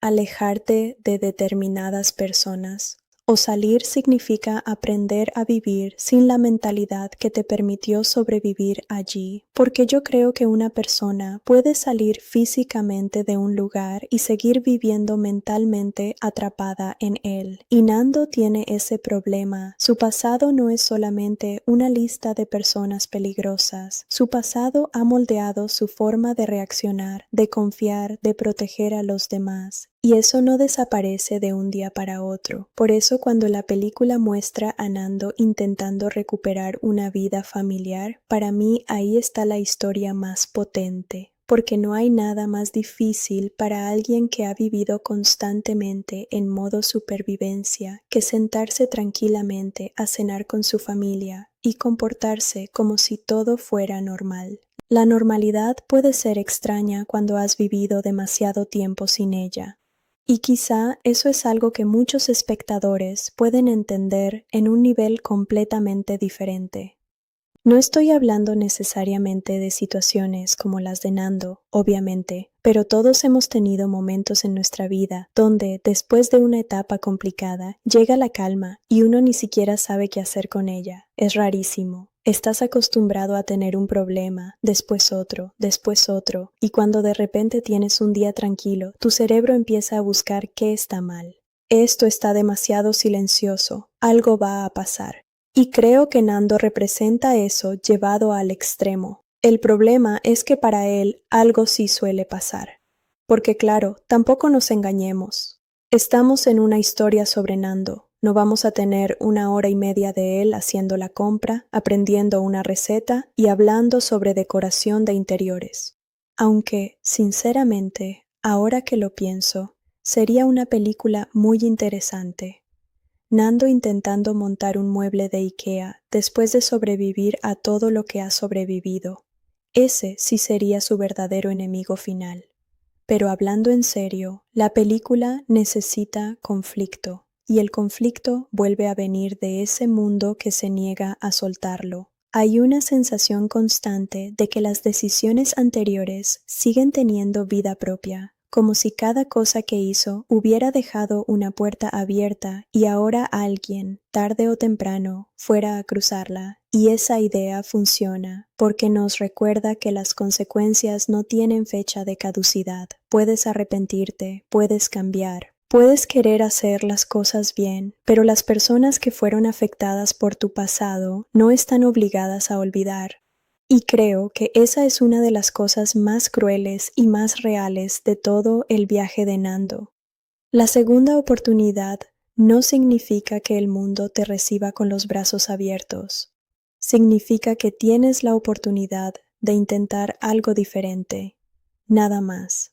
alejarte de determinadas personas. O salir significa aprender a vivir sin la mentalidad que te permitió sobrevivir allí, porque yo creo que una persona puede salir físicamente de un lugar y seguir viviendo mentalmente atrapada en él. Y Nando tiene ese problema. Su pasado no es solamente una lista de personas peligrosas. Su pasado ha moldeado su forma de reaccionar, de confiar, de proteger a los demás. Y eso no desaparece de un día para otro. Por eso cuando la película muestra a Nando intentando recuperar una vida familiar, para mí ahí está la historia más potente. Porque no hay nada más difícil para alguien que ha vivido constantemente en modo supervivencia que sentarse tranquilamente a cenar con su familia y comportarse como si todo fuera normal. La normalidad puede ser extraña cuando has vivido demasiado tiempo sin ella. Y quizá eso es algo que muchos espectadores pueden entender en un nivel completamente diferente. No estoy hablando necesariamente de situaciones como las de Nando, obviamente, pero todos hemos tenido momentos en nuestra vida donde, después de una etapa complicada, llega la calma y uno ni siquiera sabe qué hacer con ella. Es rarísimo. Estás acostumbrado a tener un problema, después otro, y cuando de repente tienes un día tranquilo, tu cerebro empieza a buscar qué está mal. Esto está demasiado silencioso, algo va a pasar. Y creo que Nando representa eso llevado al extremo. El problema es que para él algo sí suele pasar. Porque claro, tampoco nos engañemos. Estamos en una historia sobre Nando. No vamos a tener 1 hora y media de él haciendo la compra, aprendiendo una receta y hablando sobre decoración de interiores. Aunque, sinceramente, ahora que lo pienso, sería una película muy interesante. Nando intentando montar un mueble de IKEA después de sobrevivir a todo lo que ha sobrevivido. Ese sí sería su verdadero enemigo final. Pero hablando en serio, la película necesita conflicto, y el conflicto vuelve a venir de ese mundo que se niega a soltarlo. Hay una sensación constante de que las decisiones anteriores siguen teniendo vida propia, como si cada cosa que hizo hubiera dejado una puerta abierta y ahora alguien, tarde o temprano, fuera a cruzarla. Y esa idea funciona porque nos recuerda que las consecuencias no tienen fecha de caducidad. Puedes arrepentirte, puedes cambiar, puedes querer hacer las cosas bien, pero las personas que fueron afectadas por tu pasado no están obligadas a olvidar. Y creo que esa es una de las cosas más crueles y más reales de todo el viaje de Nando. La segunda oportunidad no significa que el mundo te reciba con los brazos abiertos. Significa que tienes la oportunidad de intentar algo diferente. Nada más.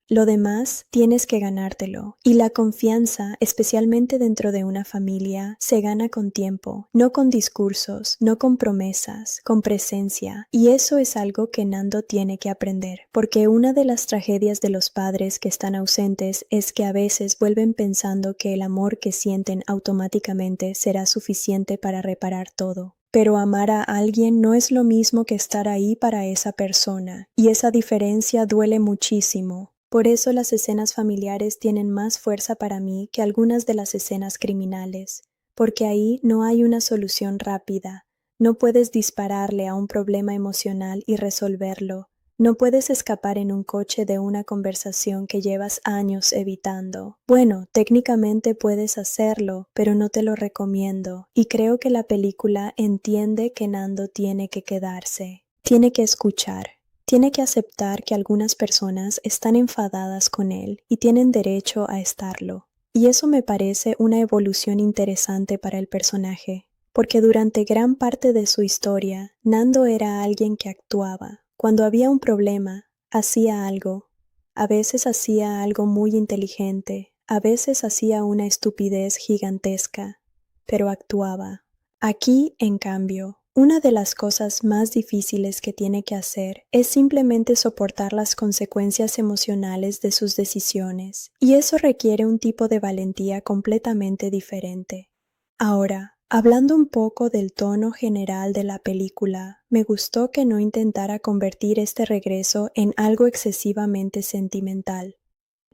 Lo demás tienes que ganártelo, y la confianza, especialmente dentro de una familia, se gana con tiempo, no con discursos, no con promesas, con presencia, y eso es algo que Nando tiene que aprender, porque una de las tragedias de los padres que están ausentes es que a veces vuelven pensando que el amor que sienten automáticamente será suficiente para reparar todo. Pero amar a alguien no es lo mismo que estar ahí para esa persona, y esa diferencia duele muchísimo. Por eso las escenas familiares tienen más fuerza para mí que algunas de las escenas criminales, porque ahí no hay una solución rápida. No puedes dispararle a un problema emocional y resolverlo. No puedes escapar en un coche de una conversación que llevas años evitando. Bueno, técnicamente puedes hacerlo, pero no te lo recomiendo, y creo que la película entiende que Nando tiene que quedarse. Tiene que escuchar. Tiene que aceptar que algunas personas están enfadadas con él y tienen derecho a estarlo. Y eso me parece una evolución interesante para el personaje, porque durante gran parte de su historia, Nando era alguien que actuaba. Cuando había un problema, hacía algo. A veces hacía algo muy inteligente, a veces hacía una estupidez gigantesca, pero actuaba. Aquí, en cambio, una de las cosas más difíciles que tiene que hacer es simplemente soportar las consecuencias emocionales de sus decisiones, y eso requiere un tipo de valentía completamente diferente. Ahora, hablando un poco del tono general de la película, me gustó que no intentara convertir este regreso en algo excesivamente sentimental,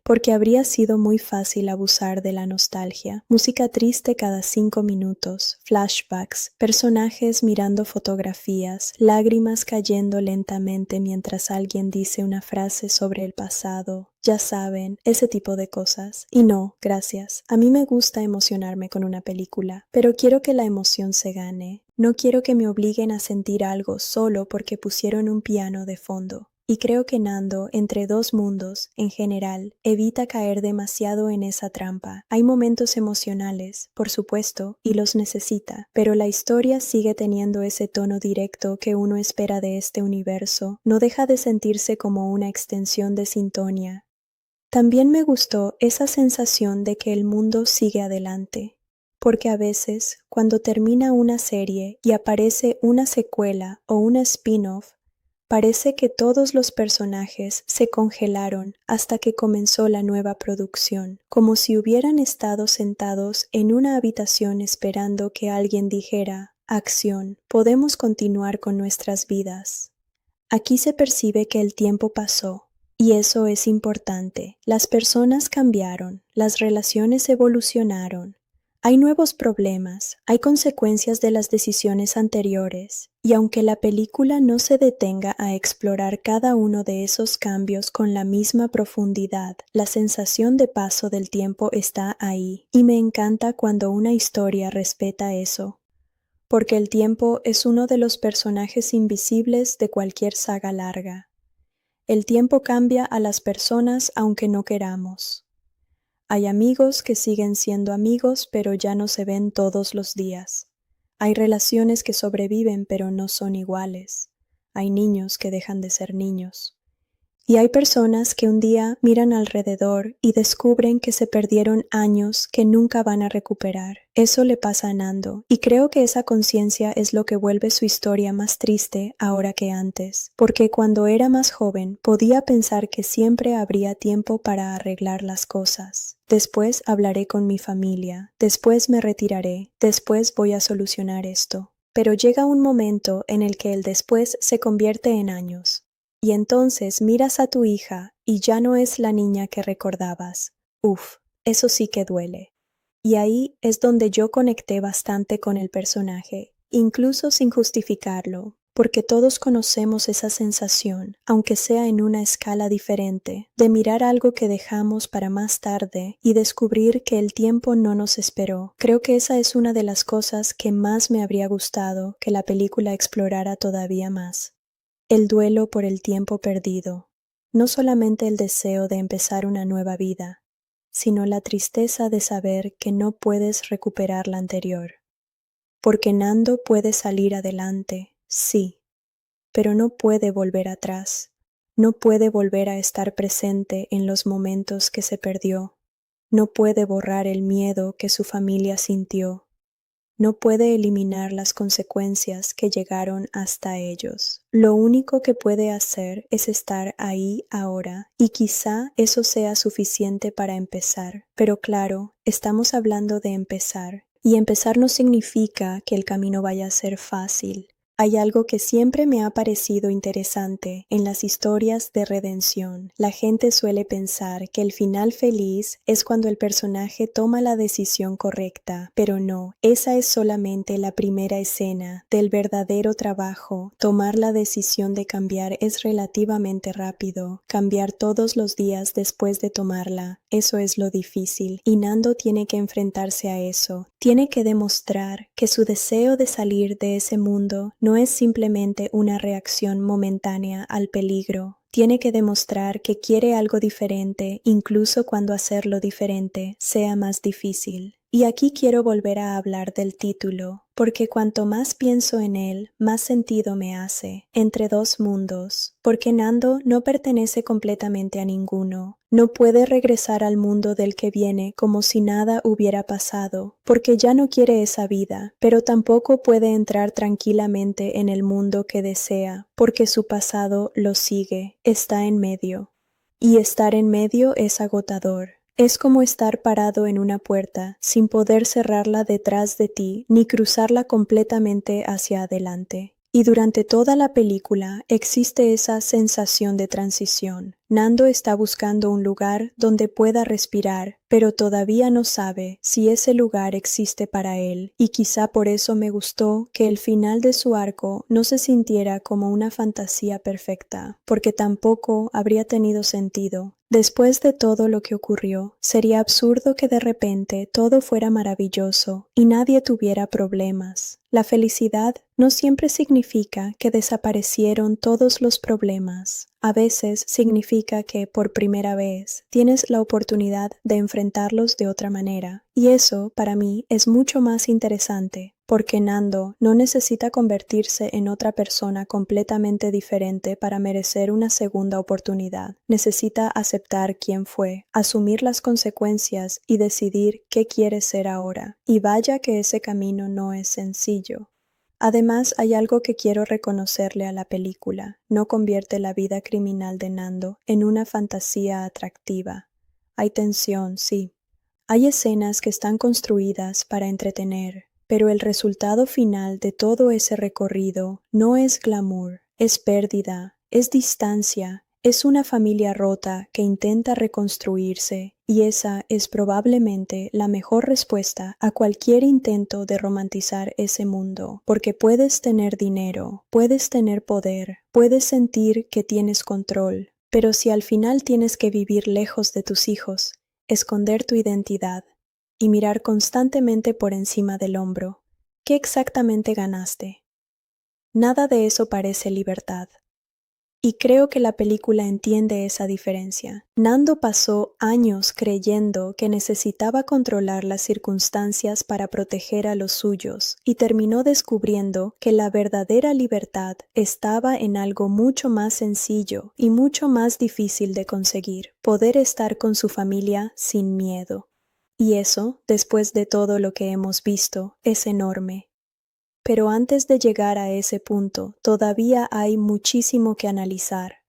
porque habría sido muy fácil abusar de la nostalgia. Música triste cada 5 minutos, flashbacks, personajes mirando fotografías, lágrimas cayendo lentamente mientras alguien dice una frase sobre el pasado. Ya saben, ese tipo de cosas. Y no, gracias. A mí me gusta emocionarme con una película, pero quiero que la emoción se gane. No quiero que me obliguen a sentir algo solo porque pusieron un piano de fondo. Y creo que Nando, entre dos mundos, en general, evita caer demasiado en esa trampa. Hay momentos emocionales, por supuesto, y los necesita, pero la historia sigue teniendo ese tono directo que uno espera de este universo. No deja de sentirse como una extensión de Sintonia. También me gustó esa sensación de que el mundo sigue adelante, porque a veces, cuando termina una serie y aparece una secuela o una spin-off, parece que todos los personajes se congelaron hasta que comenzó la nueva producción, como si hubieran estado sentados en una habitación esperando que alguien dijera, acción, podemos continuar con nuestras vidas. Aquí se percibe que el tiempo pasó, y eso es importante. Las personas cambiaron, las relaciones evolucionaron. Hay nuevos problemas, hay consecuencias de las decisiones anteriores, y aunque la película no se detenga a explorar cada uno de esos cambios con la misma profundidad, la sensación de paso del tiempo está ahí, y me encanta cuando una historia respeta eso, porque el tiempo es uno de los personajes invisibles de cualquier saga larga. El tiempo cambia a las personas aunque no queramos. Hay amigos que siguen siendo amigos pero ya no se ven todos los días. Hay relaciones que sobreviven pero no son iguales. Hay niños que dejan de ser niños. Y hay personas que un día miran alrededor y descubren que se perdieron años que nunca van a recuperar. Eso le pasa a Nando, y creo que esa conciencia es lo que vuelve su historia más triste ahora que antes, porque cuando era más joven podía pensar que siempre habría tiempo para arreglar las cosas. Después hablaré con mi familia, después me retiraré, después voy a solucionar esto. Pero llega un momento en el que el después se convierte en años. Y entonces miras a tu hija y ya no es la niña que recordabas. Uf, eso sí que duele. Y ahí es donde yo conecté bastante con el personaje, incluso sin justificarlo, porque todos conocemos esa sensación, aunque sea en una escala diferente, de mirar algo que dejamos para más tarde y descubrir que el tiempo no nos esperó. Creo que esa es una de las cosas que más me habría gustado que la película explorara todavía más. El duelo por el tiempo perdido, no solamente el deseo de empezar una nueva vida, sino la tristeza de saber que no puedes recuperar la anterior. Porque Nando puede salir adelante, sí, pero no puede volver atrás. No puede volver a estar presente en los momentos que se perdió. No puede borrar el miedo que su familia sintió. No puede eliminar las consecuencias que llegaron hasta ellos. Lo único que puede hacer es estar ahí ahora, y quizá eso sea suficiente para empezar. Pero claro, estamos hablando de empezar, y empezar no significa que el camino vaya a ser fácil. Hay algo que siempre me ha parecido interesante en las historias de redención. La gente suele pensar que el final feliz es cuando el personaje toma la decisión correcta, pero no, esa es solamente la primera escena del verdadero trabajo. Tomar la decisión de cambiar es relativamente rápido. Cambiar todos los días después de tomarla, eso es lo difícil, y Nando tiene que enfrentarse a eso. Tiene que demostrar que su deseo de salir de ese mundo no es simplemente una reacción momentánea al peligro. Tiene que demostrar que quiere algo diferente, incluso cuando hacerlo diferente sea más difícil. Y aquí quiero volver a hablar del título, porque cuanto más pienso en él, más sentido me hace. Entre dos mundos, porque Nando no pertenece completamente a ninguno. No puede regresar al mundo del que viene como si nada hubiera pasado, porque ya no quiere esa vida, pero tampoco puede entrar tranquilamente en el mundo que desea, porque su pasado lo sigue, está en medio. Y estar en medio es agotador. Es como estar parado en una puerta, sin poder cerrarla detrás de ti, ni cruzarla completamente hacia adelante. Y durante toda la película existe esa sensación de transición. Nando está buscando un lugar donde pueda respirar, pero todavía no sabe si ese lugar existe para él, y quizá por eso me gustó que el final de su arco no se sintiera como una fantasía perfecta, porque tampoco habría tenido sentido. Después de todo lo que ocurrió, sería absurdo que de repente todo fuera maravilloso y nadie tuviera problemas. La felicidad no siempre significa que desaparecieron todos los problemas. A veces significa que, por primera vez, tienes la oportunidad de enfrentarlos de otra manera. Y eso, para mí, es mucho más interesante, porque Nando no necesita convertirse en otra persona completamente diferente para merecer una segunda oportunidad. Necesita aceptar quién fue, asumir las consecuencias y decidir qué quiere ser ahora. Y vaya que ese camino no es sencillo. Además, hay algo que quiero reconocerle a la película. No convierte la vida criminal de Nando en una fantasía atractiva. Hay tensión, sí. Hay escenas que están construidas para entretener, pero el resultado final de todo ese recorrido no es glamour, es pérdida, es distancia, es una familia rota que intenta reconstruirse, y esa es probablemente la mejor respuesta a cualquier intento de romantizar ese mundo, porque puedes tener dinero, puedes tener poder, puedes sentir que tienes control, pero si al final tienes que vivir lejos de tus hijos, esconder tu identidad y mirar constantemente por encima del hombro, ¿qué exactamente ganaste? Nada de eso parece libertad. Y creo que la película entiende esa diferencia. Nando pasó años creyendo que necesitaba controlar las circunstancias para proteger a los suyos y terminó descubriendo que la verdadera libertad estaba en algo mucho más sencillo y mucho más difícil de conseguir: poder estar con su familia sin miedo. Y eso, después de todo lo que hemos visto, es enorme. Pero antes de llegar a ese punto, todavía hay muchísimo que analizar.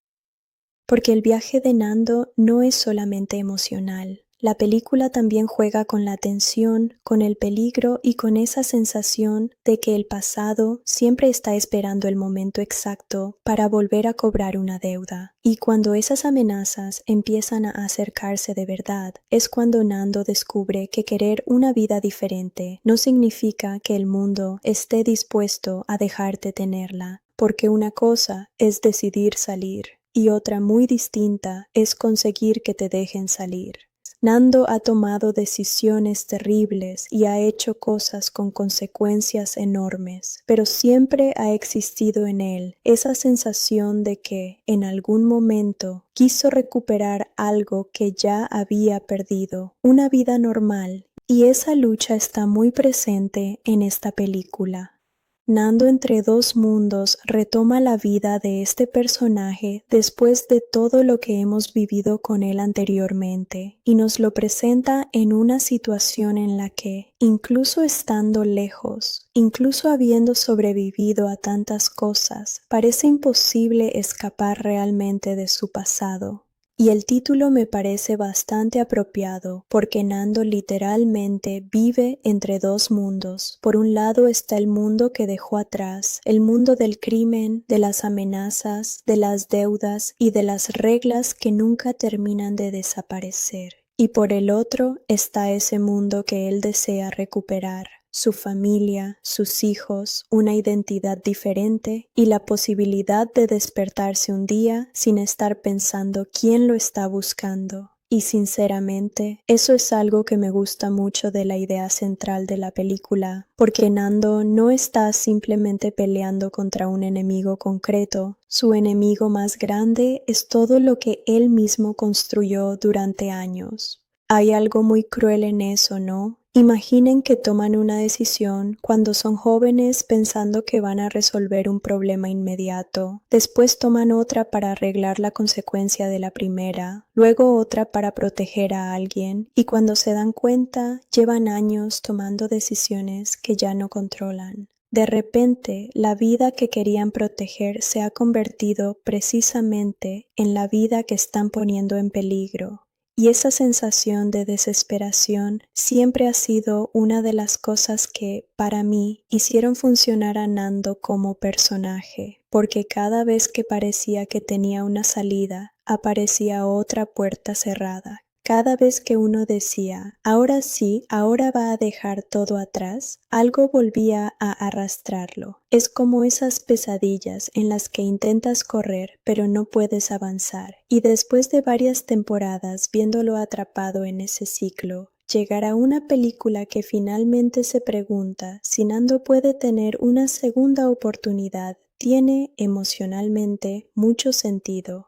Porque el viaje de Nando no es solamente emocional. La película también juega con la tensión, con el peligro y con esa sensación de que el pasado siempre está esperando el momento exacto para volver a cobrar una deuda. Y cuando esas amenazas empiezan a acercarse de verdad, es cuando Nando descubre que querer una vida diferente no significa que el mundo esté dispuesto a dejarte tenerla, porque una cosa es decidir salir y otra muy distinta es conseguir que te dejen salir. Nando ha tomado decisiones terribles y ha hecho cosas con consecuencias enormes, pero siempre ha existido en él esa sensación de que, en algún momento, quiso recuperar algo que ya había perdido, una vida normal, y esa lucha está muy presente en esta película. Nando entre dos mundos retoma la vida de este personaje después de todo lo que hemos vivido con él anteriormente y nos lo presenta en una situación en la que, incluso estando lejos, incluso habiendo sobrevivido a tantas cosas, parece imposible escapar realmente de su pasado. Y el título me parece bastante apropiado porque Nando literalmente vive entre dos mundos. Por un lado está el mundo que dejó atrás, el mundo del crimen, de las amenazas, de las deudas y de las reglas que nunca terminan de desaparecer. Y por el otro está ese mundo que él desea recuperar. Su familia, sus hijos, una identidad diferente y la posibilidad de despertarse un día sin estar pensando quién lo está buscando. Y sinceramente, eso es algo que me gusta mucho de la idea central de la película, porque Nando no está simplemente peleando contra un enemigo concreto. Su enemigo más grande es todo lo que él mismo construyó durante años. Hay algo muy cruel en eso, ¿no? Imaginen que toman una decisión cuando son jóvenes pensando que van a resolver un problema inmediato. Después toman otra para arreglar la consecuencia de la primera, luego otra para proteger a alguien y cuando se dan cuenta llevan años tomando decisiones que ya no controlan. De repente, la vida que querían proteger se ha convertido precisamente en la vida que están poniendo en peligro. Y esa sensación de desesperación siempre ha sido una de las cosas que, para mí, hicieron funcionar a Nando como personaje, porque cada vez que parecía que tenía una salida, aparecía otra puerta cerrada. Cada vez que uno decía, ahora sí, ahora va a dejar todo atrás, algo volvía a arrastrarlo. Es como esas pesadillas en las que intentas correr pero no puedes avanzar. Y después de varias temporadas viéndolo atrapado en ese ciclo, llegar a una película que finalmente se pregunta si Nando puede tener una segunda oportunidad tiene emocionalmente mucho sentido.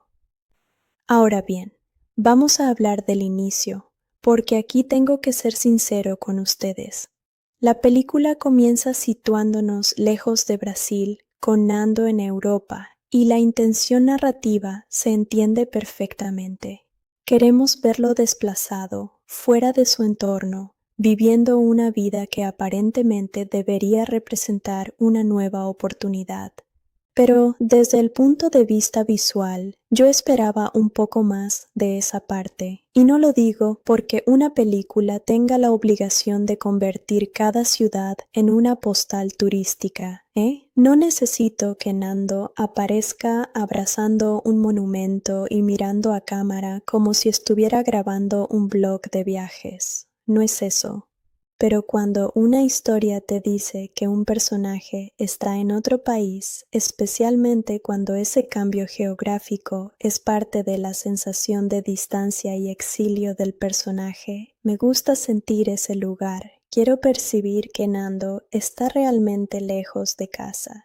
Ahora bien, vamos a hablar del inicio, porque aquí tengo que ser sincero con ustedes. La película comienza situándonos lejos de Brasil, con Nando en Europa, y la intención narrativa se entiende perfectamente. Queremos verlo desplazado, fuera de su entorno, viviendo una vida que aparentemente debería representar una nueva oportunidad. Pero desde el punto de vista visual, yo esperaba un poco más de esa parte. Y no lo digo porque una película tenga la obligación de convertir cada ciudad en una postal turística, ¿eh? No necesito que Nando aparezca abrazando un monumento y mirando a cámara como si estuviera grabando un blog de viajes. No es eso. Pero cuando una historia te dice que un personaje está en otro país, especialmente cuando ese cambio geográfico es parte de la sensación de distancia y exilio del personaje, me gusta sentir ese lugar. Quiero percibir que Nando está realmente lejos de casa.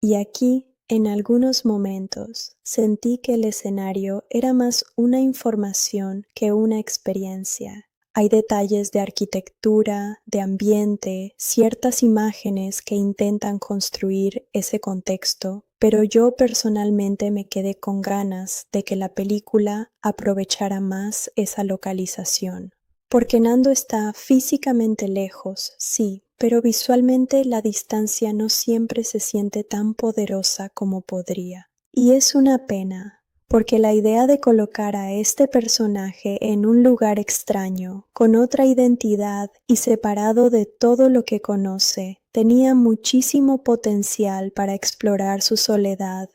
Y aquí, en algunos momentos, sentí que el escenario era más una información que una experiencia. Hay detalles de arquitectura, de ambiente, ciertas imágenes que intentan construir ese contexto, pero yo personalmente me quedé con ganas de que la película aprovechara más esa localización. Porque Nando está físicamente lejos, sí, pero visualmente la distancia no siempre se siente tan poderosa como podría. Y es una pena, porque la idea de colocar a este personaje en un lugar extraño, con otra identidad y separado de todo lo que conoce, tenía muchísimo potencial para explorar su soledad.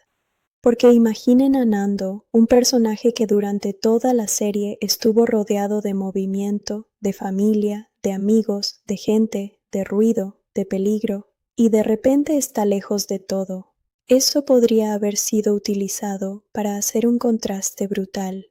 Porque imaginen a Nando, un personaje que durante toda la serie estuvo rodeado de movimiento, de familia, de amigos, de gente, de ruido, de peligro, y de repente está lejos de todo. Eso podría haber sido utilizado para hacer un contraste brutal.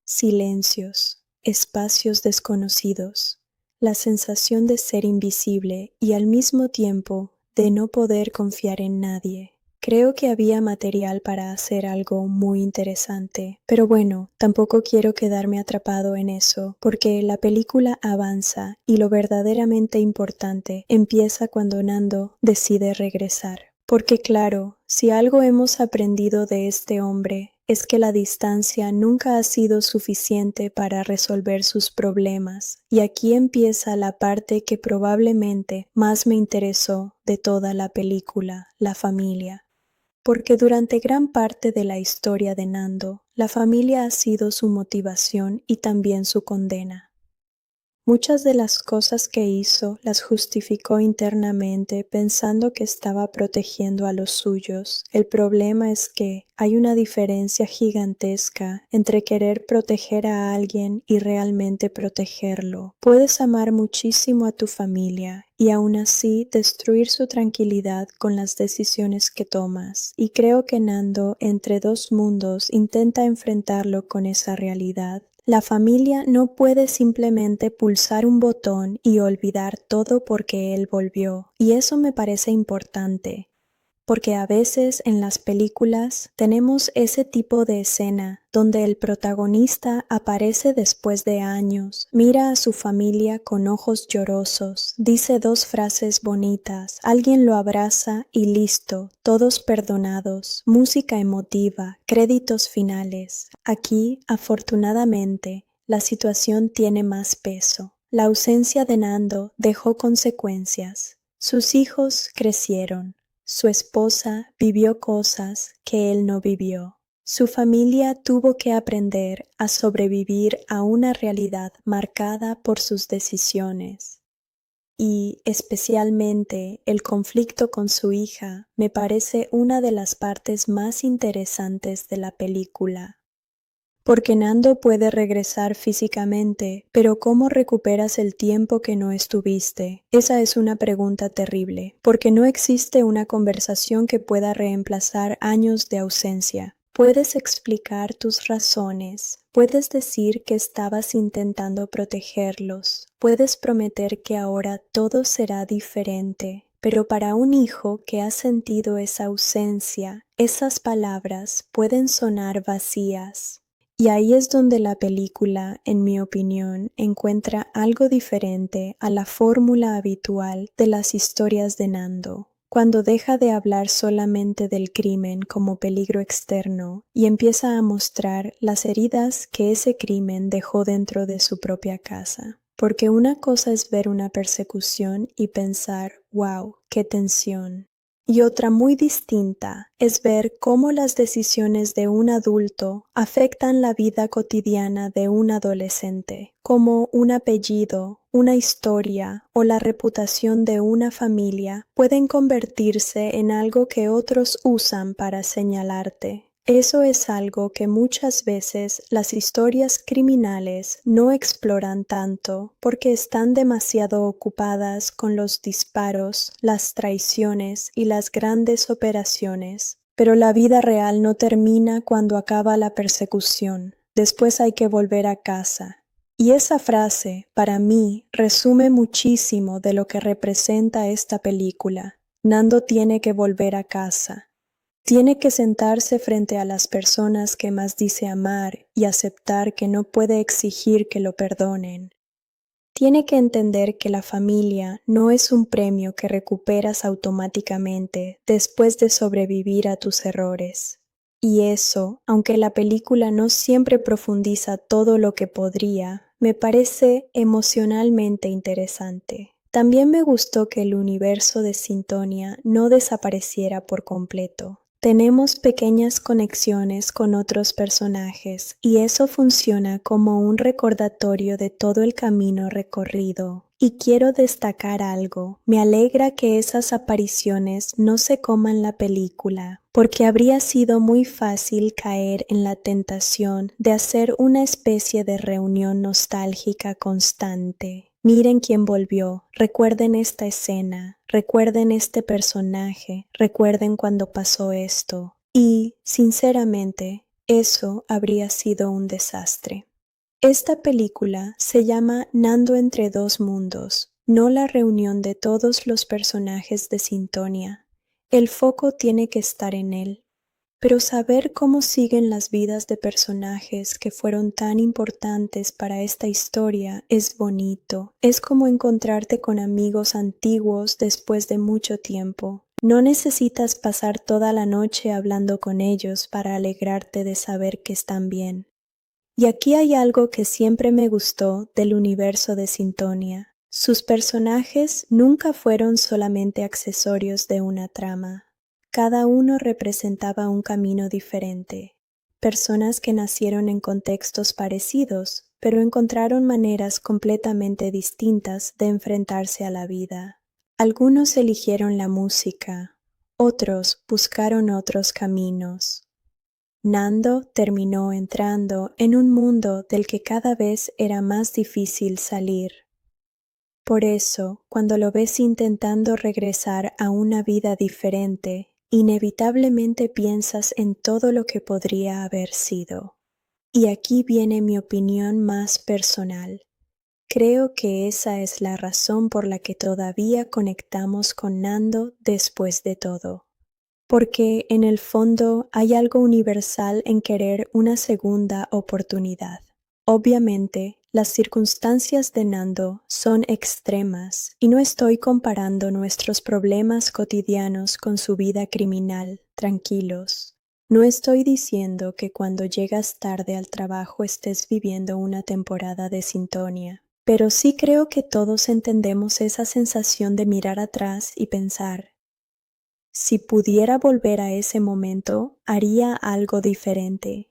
Silencios, espacios desconocidos, la sensación de ser invisible y al mismo tiempo de no poder confiar en nadie. Creo que había material para hacer algo muy interesante, pero bueno, tampoco quiero quedarme atrapado en eso, porque la película avanza y lo verdaderamente importante empieza cuando Nando decide regresar. Porque claro, si algo hemos aprendido de este hombre, es que la distancia nunca ha sido suficiente para resolver sus problemas, y aquí empieza la parte que probablemente más me interesó de toda la película, la familia. Porque durante gran parte de la historia de Nando, la familia ha sido su motivación y también su condena. Muchas de las cosas que hizo las justificó internamente pensando que estaba protegiendo a los suyos. El problema es que hay una diferencia gigantesca entre querer proteger a alguien y realmente protegerlo. Puedes amar muchísimo a tu familia y aún así destruir su tranquilidad con las decisiones que tomas. Y creo que Nando, entre dos mundos, intenta enfrentarlo con esa realidad. La familia no puede simplemente pulsar un botón y olvidar todo porque él volvió, y eso me parece importante, porque a veces en las películas tenemos ese tipo de escena donde el protagonista aparece después de años, mira a su familia con ojos llorosos, dice dos frases bonitas, alguien lo abraza y listo, todos perdonados, música emotiva, créditos finales. Aquí, afortunadamente, la situación tiene más peso. La ausencia de Nando dejó consecuencias. Sus hijos crecieron. Su esposa vivió cosas que él no vivió. Su familia tuvo que aprender a sobrevivir a una realidad marcada por sus decisiones. Y especialmente el conflicto con su hija me parece una de las partes más interesantes de la película. Porque Nando puede regresar físicamente, pero ¿cómo recuperas el tiempo que no estuviste? Esa es una pregunta terrible, porque no existe una conversación que pueda reemplazar años de ausencia. Puedes explicar tus razones, puedes decir que estabas intentando protegerlos, puedes prometer que ahora todo será diferente. Pero para un hijo que ha sentido esa ausencia, esas palabras pueden sonar vacías. Y ahí es donde la película, en mi opinión, encuentra algo diferente a la fórmula habitual de las historias de Nando, cuando deja de hablar solamente del crimen como peligro externo y empieza a mostrar las heridas que ese crimen dejó dentro de su propia casa. Porque una cosa es ver una persecución y pensar, wow, qué tensión. Y otra muy distinta es ver cómo las decisiones de un adulto afectan la vida cotidiana de un adolescente, como un apellido, una historia o la reputación de una familia pueden convertirse en algo que otros usan para señalarte. Eso es algo que muchas veces las historias criminales no exploran tanto porque están demasiado ocupadas con los disparos, las traiciones y las grandes operaciones. Pero la vida real no termina cuando acaba la persecución. Después hay que volver a casa. Y esa frase, para mí, resume muchísimo de lo que representa esta película. Nando tiene que volver a casa. Tiene que sentarse frente a las personas que más dice amar y aceptar que no puede exigir que lo perdonen. Tiene que entender que la familia no es un premio que recuperas automáticamente después de sobrevivir a tus errores. Y eso, aunque la película no siempre profundiza todo lo que podría, me parece emocionalmente interesante. También me gustó que el universo de Sintonia no desapareciera por completo. Tenemos pequeñas conexiones con otros personajes y eso funciona como un recordatorio de todo el camino recorrido. Y quiero destacar algo, me alegra que esas apariciones no se coman la película, porque habría sido muy fácil caer en la tentación de hacer una especie de reunión nostálgica constante. Miren quién volvió, recuerden esta escena, recuerden este personaje, recuerden cuando pasó esto. Y, sinceramente, eso habría sido un desastre. Esta película se llama Nando entre dos mundos, no la reunión de todos los personajes de Sintonia. El foco tiene que estar en él. Pero saber cómo siguen las vidas de personajes que fueron tan importantes para esta historia es bonito. Es como encontrarte con amigos antiguos después de mucho tiempo. No necesitas pasar toda la noche hablando con ellos para alegrarte de saber que están bien. Y aquí hay algo que siempre me gustó del universo de Sintonia. Sus personajes nunca fueron solamente accesorios de una trama. Cada uno representaba un camino diferente. Personas que nacieron en contextos parecidos, pero encontraron maneras completamente distintas de enfrentarse a la vida. Algunos eligieron la música, otros buscaron otros caminos. Nando terminó entrando en un mundo del que cada vez era más difícil salir. Por eso, cuando lo ves intentando regresar a una vida diferente, inevitablemente piensas en todo lo que podría haber sido. Y aquí viene mi opinión más personal. Creo que esa es la razón por la que todavía conectamos con Nando después de todo. Porque en el fondo hay algo universal en querer una segunda oportunidad. Obviamente, las circunstancias de Nando son extremas y no estoy comparando nuestros problemas cotidianos con su vida criminal, tranquilos. No estoy diciendo que cuando llegas tarde al trabajo estés viviendo una temporada de sintonía, pero sí creo que todos entendemos esa sensación de mirar atrás y pensar, si pudiera volver a ese momento, haría algo diferente.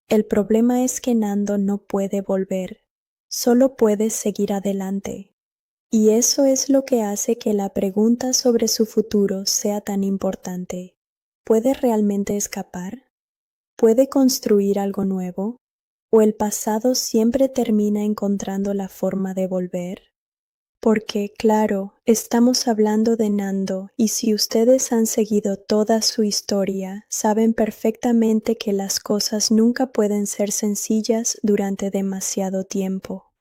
El problema es que Nando no puede volver, solo puede seguir adelante. Y eso es lo que hace que la pregunta sobre su futuro sea tan importante. ¿Puede realmente escapar? ¿Puede construir algo nuevo? ¿O el pasado siempre termina encontrando la forma de volver? Porque, claro, estamos hablando de Nando y si ustedes han seguido toda su historia, saben perfectamente que las cosas nunca pueden ser sencillas durante demasiado tiempo.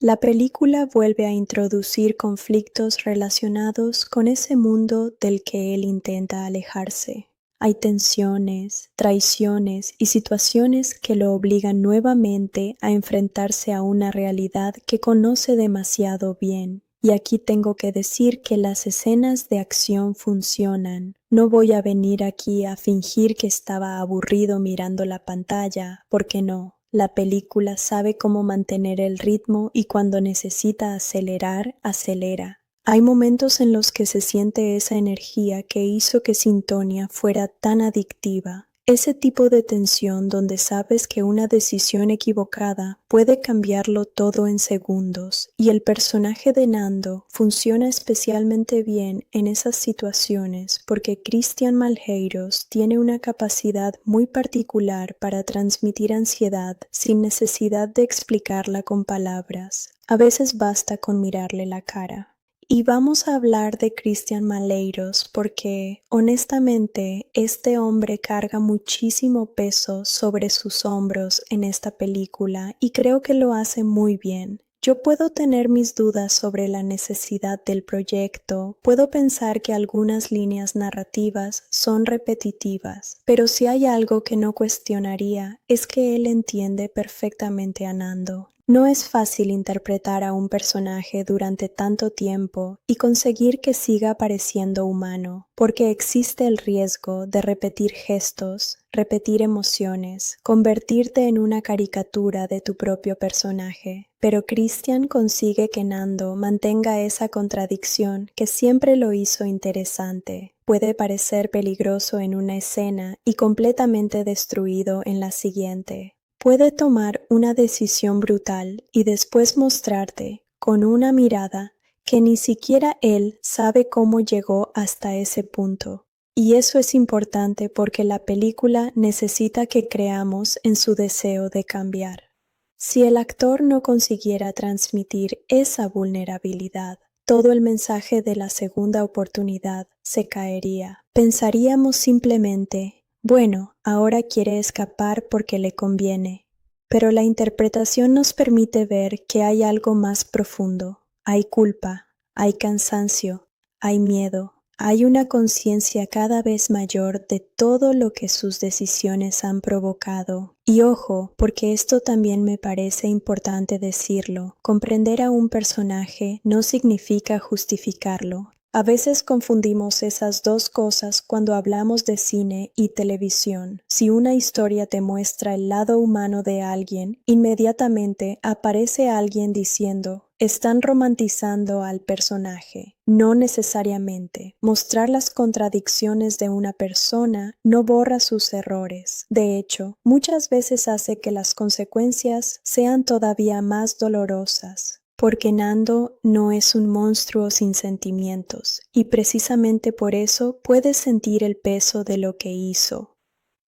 La película vuelve a introducir conflictos relacionados con ese mundo del que él intenta alejarse. Hay tensiones, traiciones y situaciones que lo obligan nuevamente a enfrentarse a una realidad que conoce demasiado bien. Y aquí tengo que decir que las escenas de acción funcionan. No voy a venir aquí a fingir que estaba aburrido mirando la pantalla, porque no. La película sabe cómo mantener el ritmo y cuando necesita acelerar, acelera. Hay momentos en los que se siente esa energía que hizo que Sintonia fuera tan adictiva. Ese tipo de tensión donde sabes que una decisión equivocada puede cambiarlo todo en segundos, y el personaje de Nando funciona especialmente bien en esas situaciones porque Christian Malheiros tiene una capacidad muy particular para transmitir ansiedad sin necesidad de explicarla con palabras. A veces basta con mirarle la cara. Y vamos a hablar de Christian Malheiros porque, honestamente, este hombre carga muchísimo peso sobre sus hombros en esta película y creo que lo hace muy bien. Yo puedo tener mis dudas sobre la necesidad del proyecto, puedo pensar que algunas líneas narrativas son repetitivas, pero si hay algo que no cuestionaría es que él entiende perfectamente a Nando. No es fácil interpretar a un personaje durante tanto tiempo y conseguir que siga pareciendo humano, porque existe el riesgo de repetir gestos, repetir emociones, convertirte en una caricatura de tu propio personaje. Pero Christian consigue que Nando mantenga esa contradicción que siempre lo hizo interesante. Puede parecer peligroso en una escena y completamente destruido en la siguiente. Puede tomar una decisión brutal y después mostrarte, con una mirada, que ni siquiera él sabe cómo llegó hasta ese punto. Y eso es importante porque la película necesita que creamos en su deseo de cambiar. Si el actor no consiguiera transmitir esa vulnerabilidad, todo el mensaje de la segunda oportunidad se caería. Pensaríamos simplemente, bueno, ahora quiere escapar porque le conviene. Pero la interpretación nos permite ver que hay algo más profundo. Hay culpa, hay cansancio, hay miedo, Hay una conciencia cada vez mayor de todo lo que sus decisiones han provocado. Y ojo, porque esto también me parece importante decirlo, comprender a un personaje no significa justificarlo. A veces confundimos esas dos cosas cuando hablamos de cine y televisión. Si una historia te muestra el lado humano de alguien, inmediatamente aparece alguien diciendo: están romantizando al personaje. No necesariamente. Mostrar las contradicciones de una persona no borra sus errores. De hecho, muchas veces hace que las consecuencias sean todavía más dolorosas. Porque Nando no es un monstruo sin sentimientos, y precisamente por eso puede sentir el peso de lo que hizo.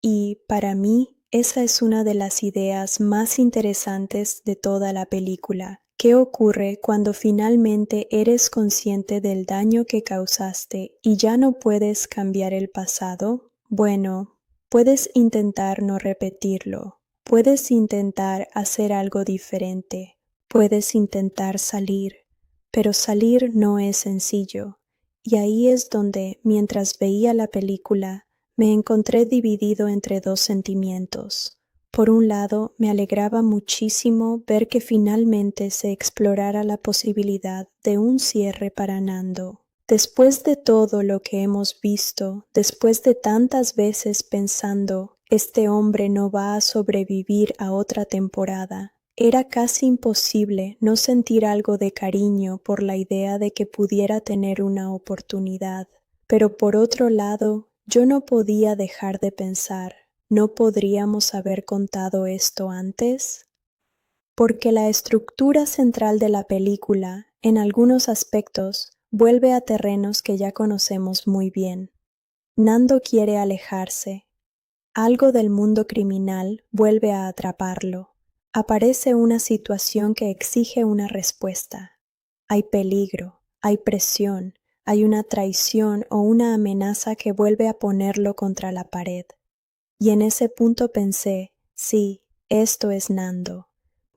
Y, para mí, esa es una de las ideas más interesantes de toda la película. ¿Qué ocurre cuando finalmente eres consciente del daño que causaste y ya no puedes cambiar el pasado? Bueno, puedes intentar no repetirlo. Puedes intentar hacer algo diferente. Puedes intentar salir, pero salir no es sencillo. Y ahí es donde, mientras veía la película, me encontré dividido entre dos sentimientos. Por un lado, me alegraba muchísimo ver que finalmente se explorara la posibilidad de un cierre para Nando. Después de todo lo que hemos visto, después de tantas veces pensando, este hombre no va a sobrevivir a otra temporada, era casi imposible no sentir algo de cariño por la idea de que pudiera tener una oportunidad. Pero por otro lado, yo no podía dejar de pensar, ¿no podríamos haber contado esto antes? Porque la estructura central de la película, en algunos aspectos, vuelve a terrenos que ya conocemos muy bien. Nando quiere alejarse. Algo del mundo criminal vuelve a atraparlo. Aparece una situación que exige una respuesta. Hay peligro, hay presión, hay una traición o una amenaza que vuelve a ponerlo contra la pared. Y en ese punto pensé, sí, esto es Nando.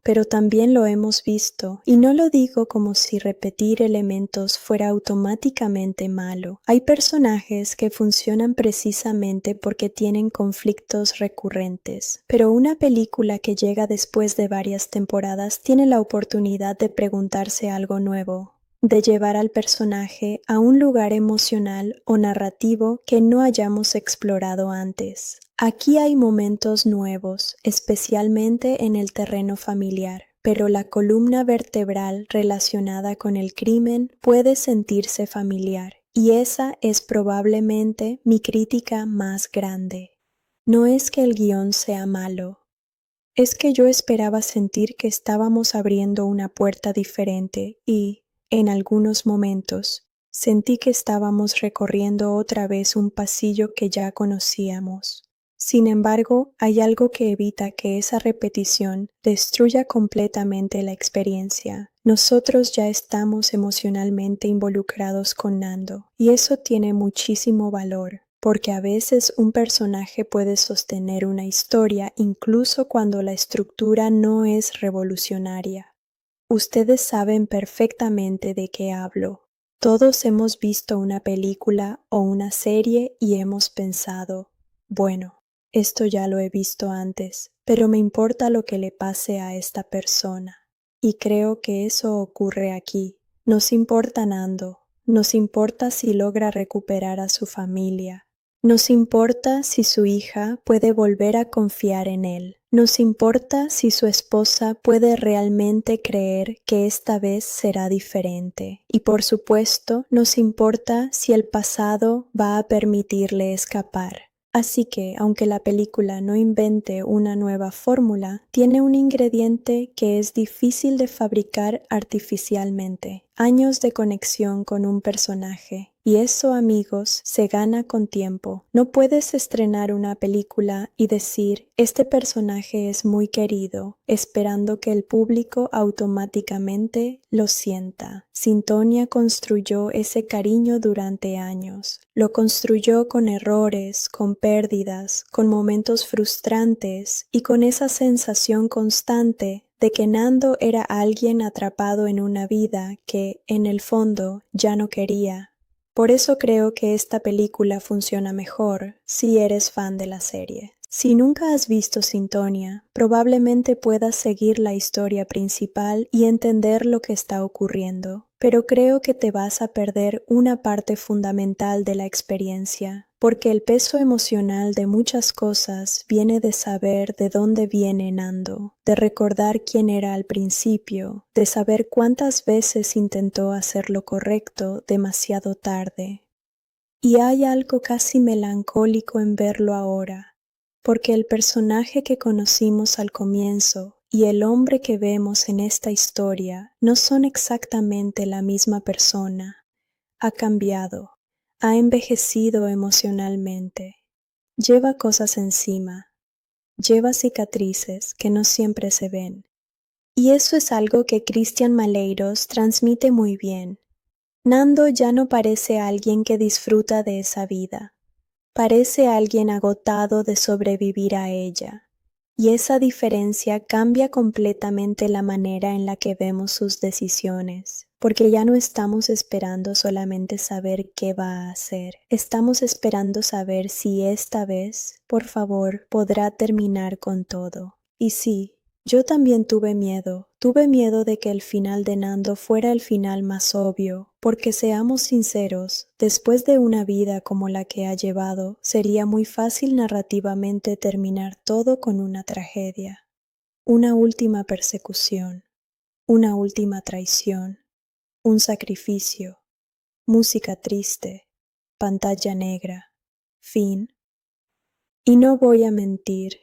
Pero también lo hemos visto, y no lo digo como si repetir elementos fuera automáticamente malo. Hay personajes que funcionan precisamente porque tienen conflictos recurrentes, pero una película que llega después de varias temporadas tiene la oportunidad de preguntarse algo nuevo, de llevar al personaje a un lugar emocional o narrativo que no hayamos explorado antes. Aquí hay momentos nuevos, especialmente en el terreno familiar, pero la columna vertebral relacionada con el crimen puede sentirse familiar, y esa es probablemente mi crítica más grande. No es que el guión sea malo, es que yo esperaba sentir que estábamos abriendo una puerta diferente y, en algunos momentos, sentí que estábamos recorriendo otra vez un pasillo que ya conocíamos. Sin embargo, hay algo que evita que esa repetición destruya completamente la experiencia. Nosotros ya estamos emocionalmente involucrados con Nando, y eso tiene muchísimo valor, porque a veces un personaje puede sostener una historia incluso cuando la estructura no es revolucionaria. Ustedes saben perfectamente de qué hablo. Todos hemos visto una película o una serie y hemos pensado, bueno, esto ya lo he visto antes, pero me importa lo que le pase a esta persona. Y creo que eso ocurre aquí. Nos importa Nando, nos importa si logra recuperar a su familia. Nos importa si su hija puede volver a confiar en él. Nos importa si su esposa puede realmente creer que esta vez será diferente. Y por supuesto, nos importa si el pasado va a permitirle escapar. Así que, aunque la película no invente una nueva fórmula, tiene un ingrediente que es difícil de fabricar artificialmente: años de conexión con un personaje. Y eso, amigos, se gana con tiempo. No puedes estrenar una película y decir, este personaje es muy querido, esperando que el público automáticamente lo sienta. Sintonia construyó ese cariño durante años. Lo construyó con errores, con pérdidas, con momentos frustrantes y con esa sensación constante de que Nando era alguien atrapado en una vida que, en el fondo, ya no quería. Por eso creo que esta película funciona mejor si eres fan de la serie. Si nunca has visto Sintonia, probablemente puedas seguir la historia principal y entender lo que está ocurriendo, pero creo que te vas a perder una parte fundamental de la experiencia, porque el peso emocional de muchas cosas viene de saber de dónde viene Nando, de recordar quién era al principio, de saber cuántas veces intentó hacer lo correcto demasiado tarde. Y hay algo casi melancólico en verlo ahora, porque el personaje que conocimos al comienzo y el hombre que vemos en esta historia no son exactamente la misma persona. Ha cambiado, ha envejecido emocionalmente, lleva cosas encima, lleva cicatrices que no siempre se ven. Y eso es algo que Cristian Maleiros transmite muy bien. Nando ya no parece alguien que disfruta de esa vida. Parece alguien agotado de sobrevivir a ella, y esa diferencia cambia completamente la manera en la que vemos sus decisiones, porque ya no estamos esperando solamente saber qué va a hacer, estamos esperando saber si esta vez, por favor, podrá terminar con todo. Y sí, yo también tuve miedo de que el final de Nando fuera el final más obvio, porque seamos sinceros, después de una vida como la que ha llevado, sería muy fácil narrativamente terminar todo con una tragedia, una última persecución, una última traición, un sacrificio, música triste, pantalla negra, fin. Y no voy a mentir,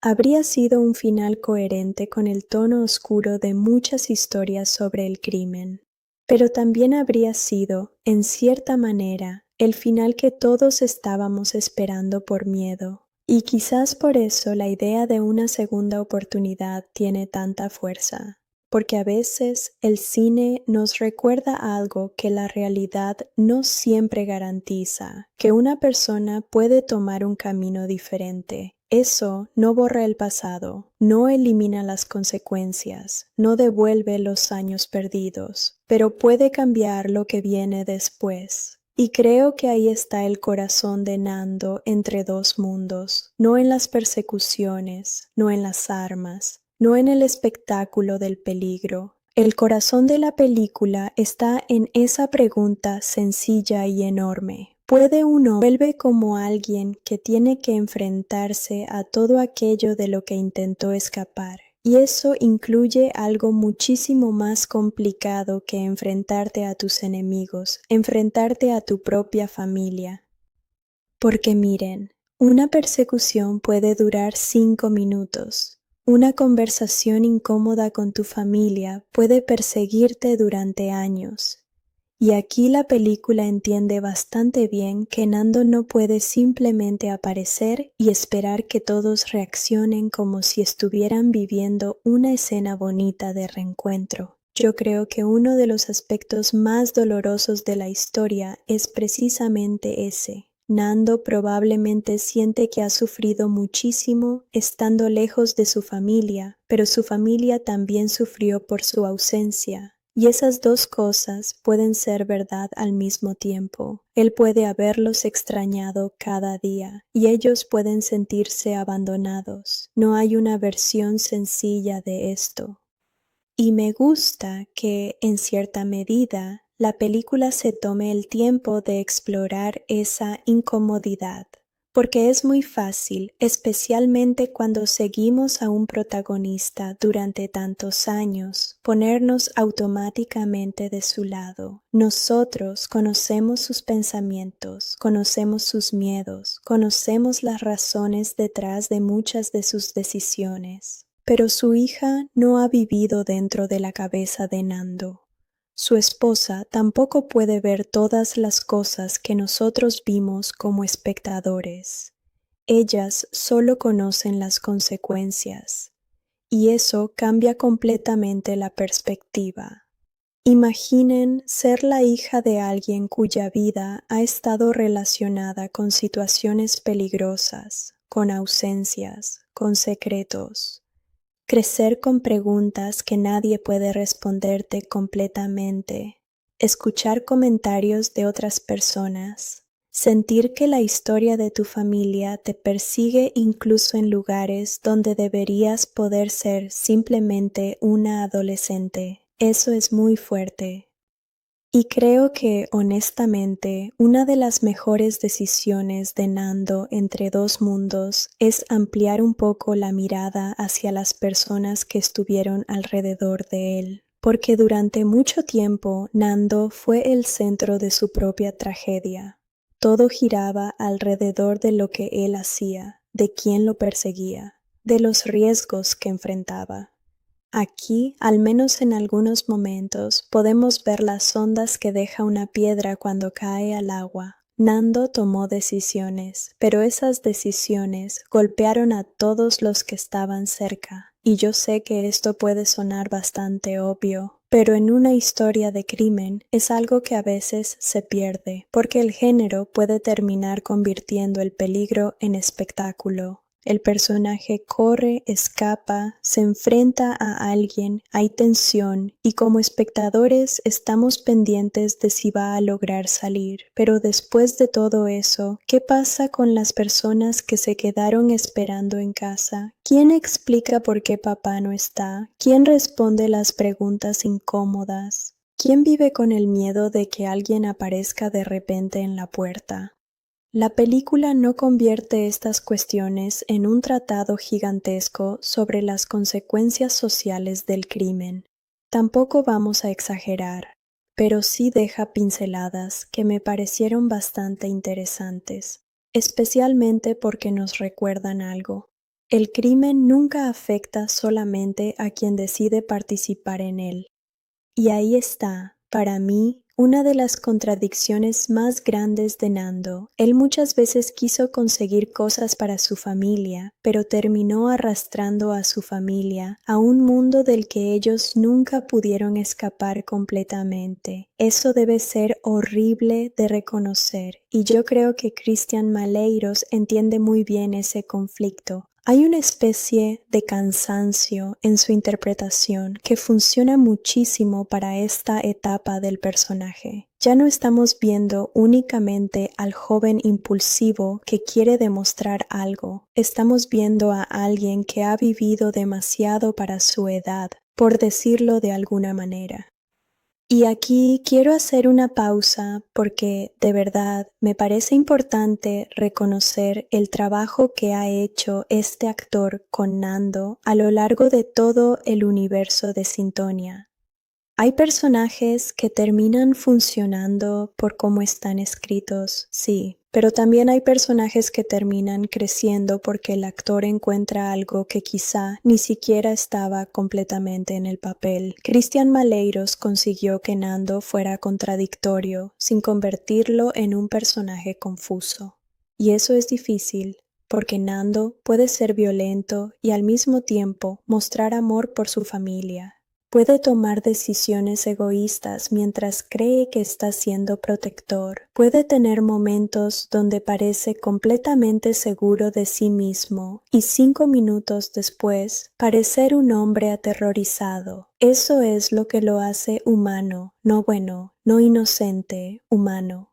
habría sido un final coherente con el tono oscuro de muchas historias sobre el crimen, pero también habría sido, en cierta manera, el final que todos estábamos esperando por miedo, y quizás por eso la idea de una segunda oportunidad tiene tanta fuerza, porque a veces el cine nos recuerda algo que la realidad no siempre garantiza, que una persona puede tomar un camino diferente. Eso no borra el pasado, no elimina las consecuencias, no devuelve los años perdidos, pero puede cambiar lo que viene después. Y creo que ahí está el corazón de Nando entre dos mundos, no en las persecuciones, no en las armas, no en el espectáculo del peligro. El corazón de la película está en esa pregunta sencilla y enorme. ¿Puede uno vuelve como alguien que tiene que enfrentarse a todo aquello de lo que intentó escapar? Y eso incluye algo muchísimo más complicado que enfrentarte a tus enemigos, enfrentarte a tu propia familia. Porque miren, una persecución puede durar 5 minutos. Una conversación incómoda con tu familia puede perseguirte durante años. Y aquí la película entiende bastante bien que Nando no puede simplemente aparecer y esperar que todos reaccionen como si estuvieran viviendo una escena bonita de reencuentro. Yo creo que uno de los aspectos más dolorosos de la historia es precisamente ese. Nando probablemente siente que ha sufrido muchísimo estando lejos de su familia, pero su familia también sufrió por su ausencia. Y esas dos cosas pueden ser verdad al mismo tiempo. Él puede haberlos extrañado cada día, y ellos pueden sentirse abandonados. No hay una versión sencilla de esto. Y me gusta que, en cierta medida, la película se tome el tiempo de explorar esa incomodidad, porque es muy fácil, especialmente cuando seguimos a un protagonista durante tantos años, ponernos automáticamente de su lado. Nosotros conocemos sus pensamientos, conocemos sus miedos, conocemos las razones detrás de muchas de sus decisiones. Pero su hija no ha vivido dentro de la cabeza de Nando. Su esposa tampoco puede ver todas las cosas que nosotros vimos como espectadores. Ellas solo conocen las consecuencias, y eso cambia completamente la perspectiva. Imaginen ser la hija de alguien cuya vida ha estado relacionada con situaciones peligrosas, con ausencias, con secretos. Crecer con preguntas que nadie puede responderte completamente. escuchar comentarios de otras personas, sentir que la historia de tu familia te persigue incluso en lugares donde deberías poder ser simplemente una adolescente. Eso es muy fuerte. Y creo que, honestamente, una de las mejores decisiones de Nando entre dos mundos es ampliar un poco la mirada hacia las personas que estuvieron alrededor de él, porque durante mucho tiempo Nando fue el centro de su propia tragedia. Todo giraba alrededor de lo que él hacía, de quién lo perseguía, de los riesgos que enfrentaba. Aquí, al menos en algunos momentos, podemos ver las ondas que deja una piedra cuando cae al agua. Nando tomó decisiones, pero esas decisiones golpearon a todos los que estaban cerca. Y yo sé que esto puede sonar bastante obvio, pero en una historia de crimen es algo que a veces se pierde, porque el género puede terminar convirtiendo el peligro en espectáculo. El personaje corre, escapa, se enfrenta a alguien, hay tensión y como espectadores estamos pendientes de si va a lograr salir. Pero después de todo eso, ¿qué pasa con las personas que se quedaron esperando en casa? ¿Quién explica por qué papá no está? ¿Quién responde las preguntas incómodas? ¿Quién vive con el miedo de que alguien aparezca de repente en la puerta? La película no convierte estas cuestiones en un tratado gigantesco sobre las consecuencias sociales del crimen. Tampoco vamos a exagerar, pero sí deja pinceladas que me parecieron bastante interesantes, especialmente porque nos recuerdan algo. El crimen nunca afecta solamente a quien decide participar en él. Y ahí está, para mí, una de las contradicciones más grandes de Nando. Él muchas veces quiso conseguir cosas para su familia, pero terminó arrastrando a su familia a un mundo del que ellos nunca pudieron escapar completamente. Eso debe ser horrible de reconocer, y yo creo que Christian Maleiros entiende muy bien ese conflicto. Hay una especie de cansancio en su interpretación que funciona muchísimo para esta etapa del personaje. Ya no estamos viendo únicamente al joven impulsivo que quiere demostrar algo. Estamos viendo a alguien que ha vivido demasiado para su edad, por decirlo de alguna manera. Y aquí quiero hacer una pausa porque de verdad me parece importante reconocer el trabajo que ha hecho este actor con Nando a lo largo de todo el universo de Sintonia. Hay personajes que terminan funcionando por cómo están escritos, sí, pero también hay personajes que terminan creciendo porque el actor encuentra algo que quizá ni siquiera estaba completamente en el papel. Christian Maleiros consiguió que Nando fuera contradictorio sin convertirlo en un personaje confuso. Y eso es difícil, porque Nando puede ser violento y al mismo tiempo mostrar amor por su familia. Puede tomar decisiones egoístas mientras cree que está siendo protector. Puede tener momentos donde parece completamente seguro de sí mismo y 5 minutos después parecer un hombre aterrorizado. Eso es lo que lo hace humano, no bueno, no inocente, humano.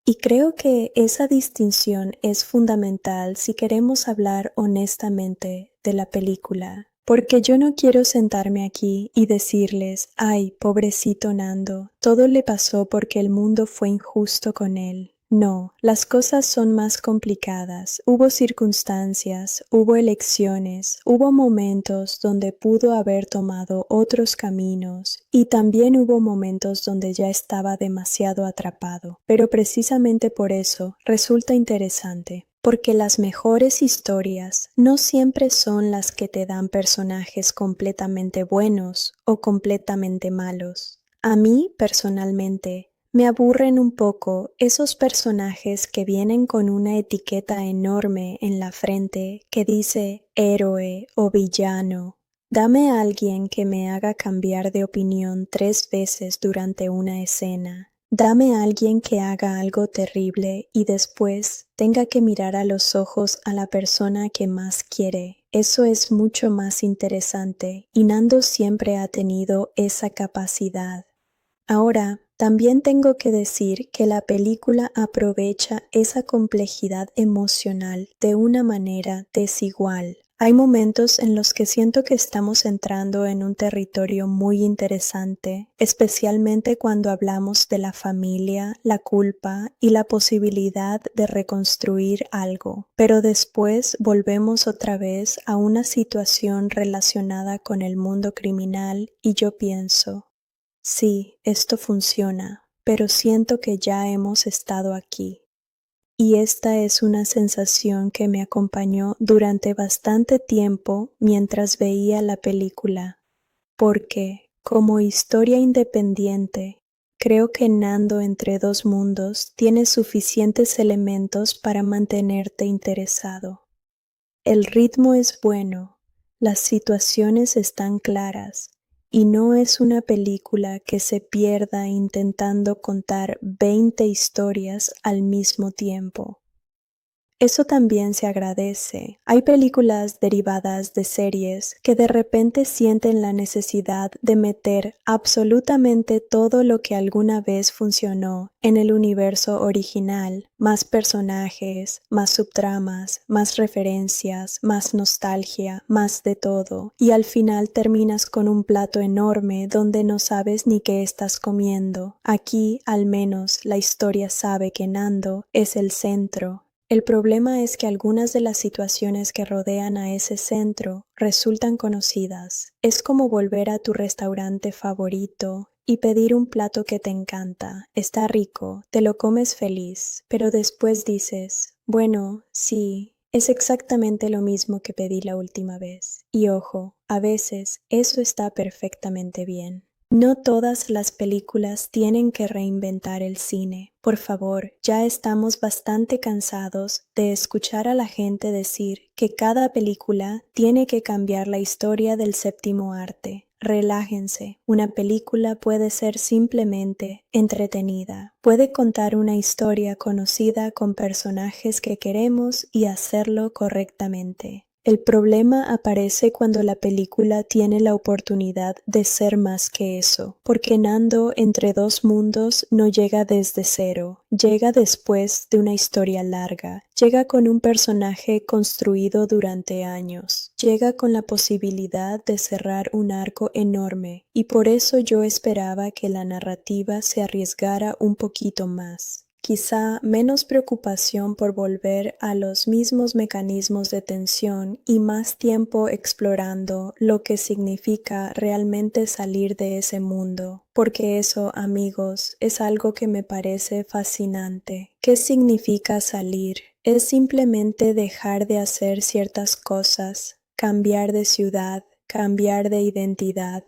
Y creo que esa distinción es fundamental si queremos hablar honestamente de la película. Porque yo no quiero sentarme aquí y decirles, ay, pobrecito Nando, todo le pasó porque el mundo fue injusto con él. No, las cosas son más complicadas. Hubo circunstancias, hubo elecciones, hubo momentos donde pudo haber tomado otros caminos y también hubo momentos donde ya estaba demasiado atrapado. Pero precisamente por eso resulta interesante. Porque las mejores historias no siempre son las que te dan personajes completamente buenos o completamente malos. A mí, personalmente, me aburren un poco esos personajes que vienen con una etiqueta enorme en la frente que dice héroe o villano. Dame a alguien que me haga cambiar de opinión 3 veces durante una escena. Dame a alguien que haga algo terrible y después tenga que mirar a los ojos a la persona que más quiere. Eso es mucho más interesante y Nando siempre ha tenido esa capacidad. Ahora, También tengo que decir que la película aprovecha esa complejidad emocional de una manera desigual. Hay momentos en los que siento que estamos entrando en un territorio muy interesante, especialmente cuando hablamos de la familia, la culpa y la posibilidad de reconstruir algo. Pero después volvemos otra vez a una situación relacionada con el mundo criminal y yo pienso, sí, esto funciona, pero siento que ya hemos estado aquí. Y esta es una sensación que me acompañó durante bastante tiempo mientras veía la película, porque, como historia independiente, creo que Nando entre dos mundos tiene suficientes elementos para mantenerte interesado. El ritmo es bueno, las situaciones están claras, y no es una película que se pierda intentando contar 20 historias al mismo tiempo. Eso también se agradece. Hay películas derivadas de series que de repente sienten la necesidad de meter absolutamente todo lo que alguna vez funcionó en el universo original, más personajes, más subtramas, más referencias, más nostalgia, más de todo, y al final terminas con un plato enorme donde no sabes ni qué estás comiendo. Aquí, al menos, la historia sabe que Nando es el centro. El problema es que algunas de las situaciones que rodean a ese centro resultan conocidas. Es como volver a tu restaurante favorito y pedir un plato que te encanta. Está rico, te lo comes feliz, pero después dices, bueno, sí, es exactamente lo mismo que pedí la última vez. Y ojo, a veces eso está perfectamente bien. No todas las películas tienen que reinventar el cine. Por favor, ya estamos bastante cansados de escuchar a la gente decir que cada película tiene que cambiar la historia del séptimo arte. Relájense, una película puede ser simplemente entretenida. Puede contar una historia conocida con personajes que queremos y hacerlo correctamente. El problema aparece cuando la película tiene la oportunidad de ser más que eso, porque Nando entre dos mundos no llega desde cero, llega después de una historia larga, llega con un personaje construido durante años, llega con la posibilidad de cerrar un arco enorme, y por eso yo esperaba que la narrativa se arriesgara un poquito más. Quizá menos preocupación por volver a los mismos mecanismos de tensión y más tiempo explorando lo que significa realmente salir de ese mundo, porque eso, amigos, es algo que me parece fascinante. ¿Qué significa salir? Es simplemente dejar de hacer ciertas cosas, cambiar de ciudad, cambiar de identidad,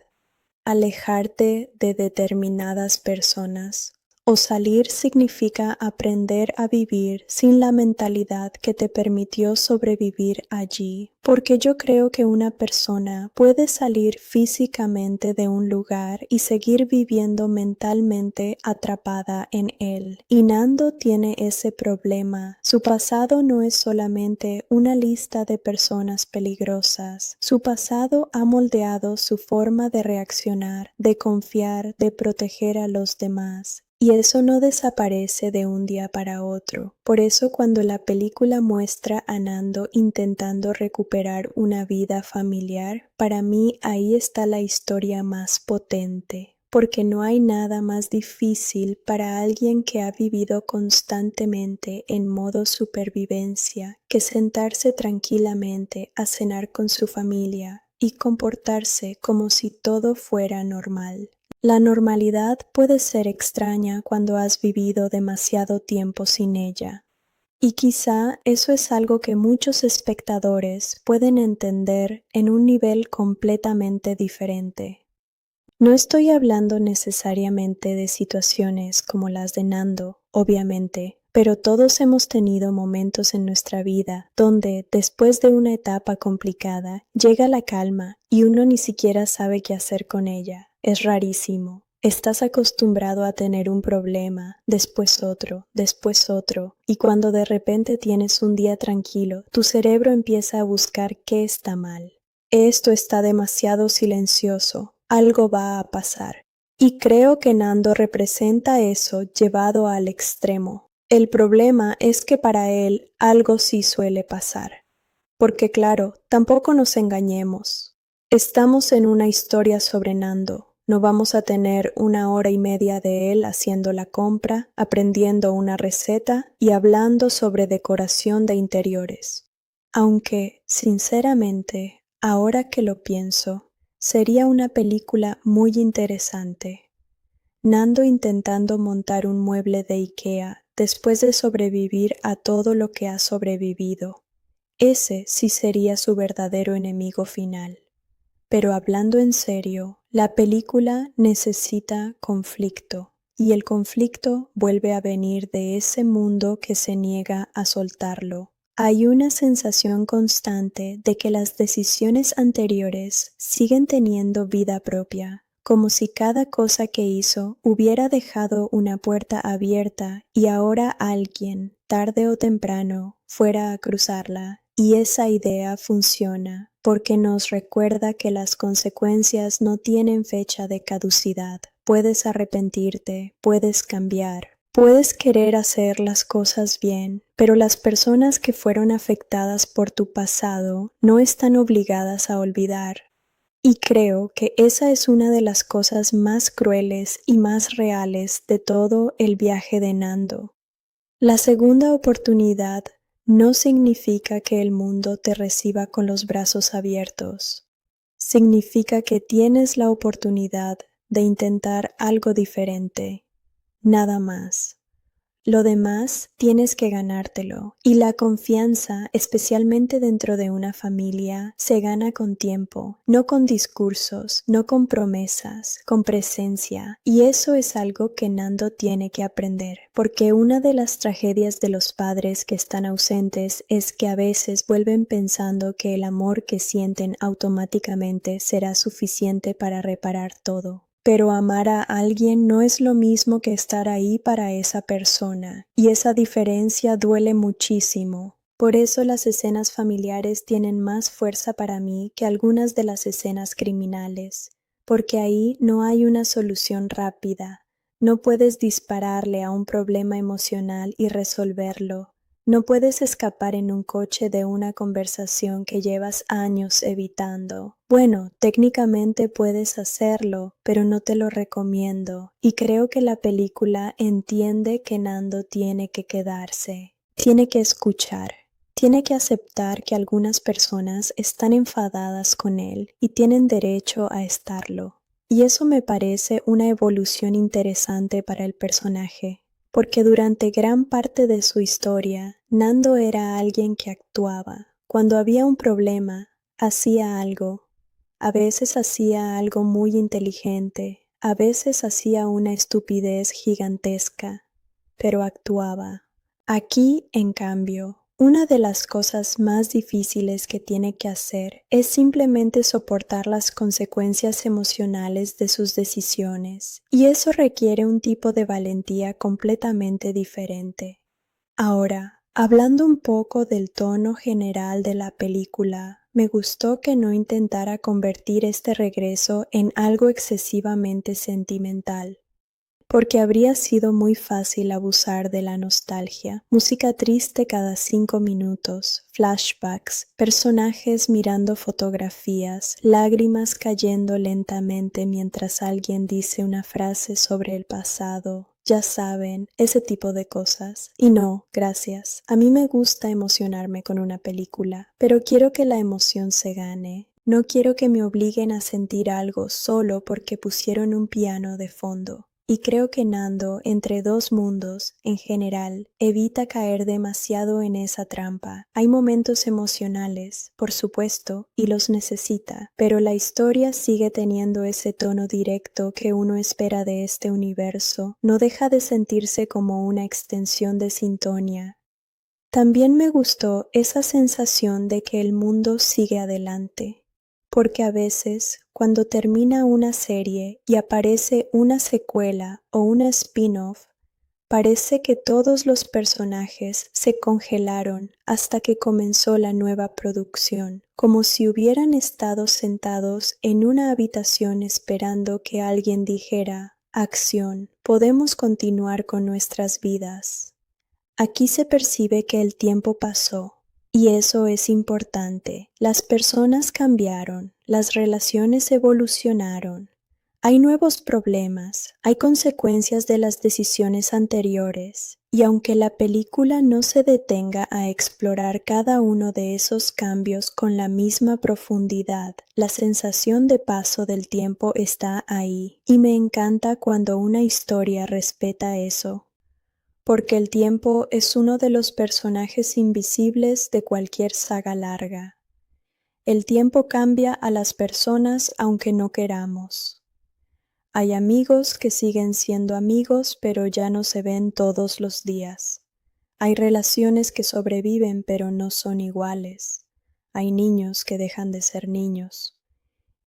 alejarte de determinadas personas. O salir significa aprender a vivir sin la mentalidad que te permitió sobrevivir allí, porque yo creo que una persona puede salir físicamente de un lugar y seguir viviendo mentalmente atrapada en él. Y Nando tiene ese problema. Su pasado no es solamente una lista de personas peligrosas. Su pasado ha moldeado su forma de reaccionar, de confiar, de proteger a los demás. Y eso no desaparece de un día para otro. Por eso cuando la película muestra a Nando intentando recuperar una vida familiar, para mí ahí está la historia más potente. Porque no hay nada más difícil para alguien que ha vivido constantemente en modo supervivencia que sentarse tranquilamente a cenar con su familia y comportarse como si todo fuera normal. La normalidad puede ser extraña cuando has vivido demasiado tiempo sin ella. Y quizá eso es algo que muchos espectadores pueden entender en un nivel completamente diferente. No estoy hablando necesariamente de situaciones como las de Nando, obviamente, pero todos hemos tenido momentos en nuestra vida donde, después de una etapa complicada, llega la calma y uno ni siquiera sabe qué hacer con ella. Es rarísimo. Estás acostumbrado a tener un problema, después otro, y cuando de repente tienes un día tranquilo, tu cerebro empieza a buscar qué está mal. Esto está demasiado silencioso, algo va a pasar. Y creo que Nando representa eso llevado al extremo. El problema es que para él algo sí suele pasar. Porque claro, tampoco nos engañemos. Estamos en una historia sobre Nando. No vamos a tener 1 hora y media de él haciendo la compra, aprendiendo una receta y hablando sobre decoración de interiores. Aunque, sinceramente, ahora que lo pienso, sería una película muy interesante. Nando intentando montar un mueble de IKEA después de sobrevivir a todo lo que ha sobrevivido. Ese sí sería su verdadero enemigo final. Pero hablando en serio, la película necesita conflicto, y el conflicto vuelve a venir de ese mundo que se niega a soltarlo. Hay una sensación constante de que las decisiones anteriores siguen teniendo vida propia, como si cada cosa que hizo hubiera dejado una puerta abierta y ahora alguien, tarde o temprano, fuera a cruzarla. Y esa idea funciona porque nos recuerda que las consecuencias no tienen fecha de caducidad. Puedes arrepentirte, puedes cambiar, puedes querer hacer las cosas bien, pero las personas que fueron afectadas por tu pasado no están obligadas a olvidar. Y creo que esa es una de las cosas más crueles y más reales de todo el viaje de Nando. La segunda oportunidad no significa que el mundo te reciba con los brazos abiertos. Significa que tienes la oportunidad de intentar algo diferente, nada más. Lo demás tienes que ganártelo, y la confianza, especialmente dentro de una familia, se gana con tiempo, no con discursos, no con promesas, con presencia, y eso es algo que Nando tiene que aprender, porque una de las tragedias de los padres que están ausentes es que a veces vuelven pensando que el amor que sienten automáticamente será suficiente para reparar todo. Pero amar a alguien no es lo mismo que estar ahí para esa persona, y esa diferencia duele muchísimo. Por eso las escenas familiares tienen más fuerza para mí que algunas de las escenas criminales, porque ahí no hay una solución rápida. No puedes dispararle a un problema emocional y resolverlo. No puedes escapar en un coche de una conversación que llevas años evitando. Bueno, técnicamente puedes hacerlo, pero no te lo recomiendo. Y creo que la película entiende que Nando tiene que quedarse. Tiene que escuchar. Tiene que aceptar que algunas personas están enfadadas con él y tienen derecho a estarlo. Y eso me parece una evolución interesante para el personaje. Porque durante gran parte de su historia, Nando era alguien que actuaba. Cuando había un problema, hacía algo. A veces hacía algo muy inteligente, a veces hacía una estupidez gigantesca, pero actuaba. Aquí, en cambio, una de las cosas más difíciles que tiene que hacer es simplemente soportar las consecuencias emocionales de sus decisiones, y eso requiere un tipo de valentía completamente diferente. Ahora, hablando un poco del tono general de la película, me gustó que no intentara convertir este regreso en algo excesivamente sentimental. Porque habría sido muy fácil abusar de la nostalgia. Música triste cada 5 minutos, flashbacks, personajes mirando fotografías, lágrimas cayendo lentamente mientras alguien dice una frase sobre el pasado. Ya saben, ese tipo de cosas. Y no, gracias. A mí me gusta emocionarme con una película, pero quiero que la emoción se gane. No quiero que me obliguen a sentir algo solo porque pusieron un piano de fondo. Y creo que Nando, entre dos mundos, en general, evita caer demasiado en esa trampa. Hay momentos emocionales, por supuesto, y los necesita, pero la historia sigue teniendo ese tono directo que uno espera de este universo. No deja de sentirse como una extensión de Sintonia. También me gustó esa sensación de que el mundo sigue adelante. Porque a veces, cuando termina una serie y aparece una secuela o una spin-off, parece que todos los personajes se congelaron hasta que comenzó la nueva producción, como si hubieran estado sentados en una habitación esperando que alguien dijera: acción, podemos continuar con nuestras vidas. Aquí se percibe que el tiempo pasó, y eso es importante. Las personas cambiaron, las relaciones evolucionaron. Hay nuevos problemas, hay consecuencias de las decisiones anteriores, y aunque la película no se detenga a explorar cada uno de esos cambios con la misma profundidad, la sensación de paso del tiempo está ahí, y me encanta cuando una historia respeta eso, porque el tiempo es uno de los personajes invisibles de cualquier saga larga. El tiempo cambia a las personas aunque no queramos. Hay amigos que siguen siendo amigos, pero ya no se ven todos los días. Hay relaciones que sobreviven, pero no son iguales. Hay niños que dejan de ser niños.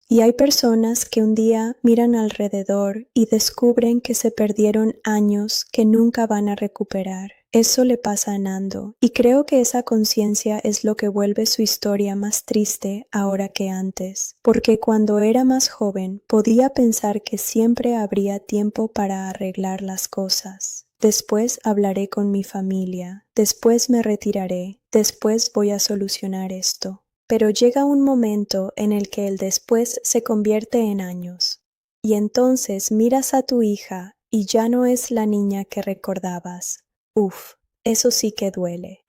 Y hay personas que un día miran alrededor y descubren que se perdieron años que nunca van a recuperar. Eso le pasa a Nando, y creo que esa conciencia es lo que vuelve su historia más triste ahora que antes, porque cuando era más joven podía pensar que siempre habría tiempo para arreglar las cosas. Después hablaré con mi familia, después me retiraré, después voy a solucionar esto. Pero llega un momento en el que el después se convierte en años, y entonces miras a tu hija y ya no es la niña que recordabas. Uf, eso sí que duele.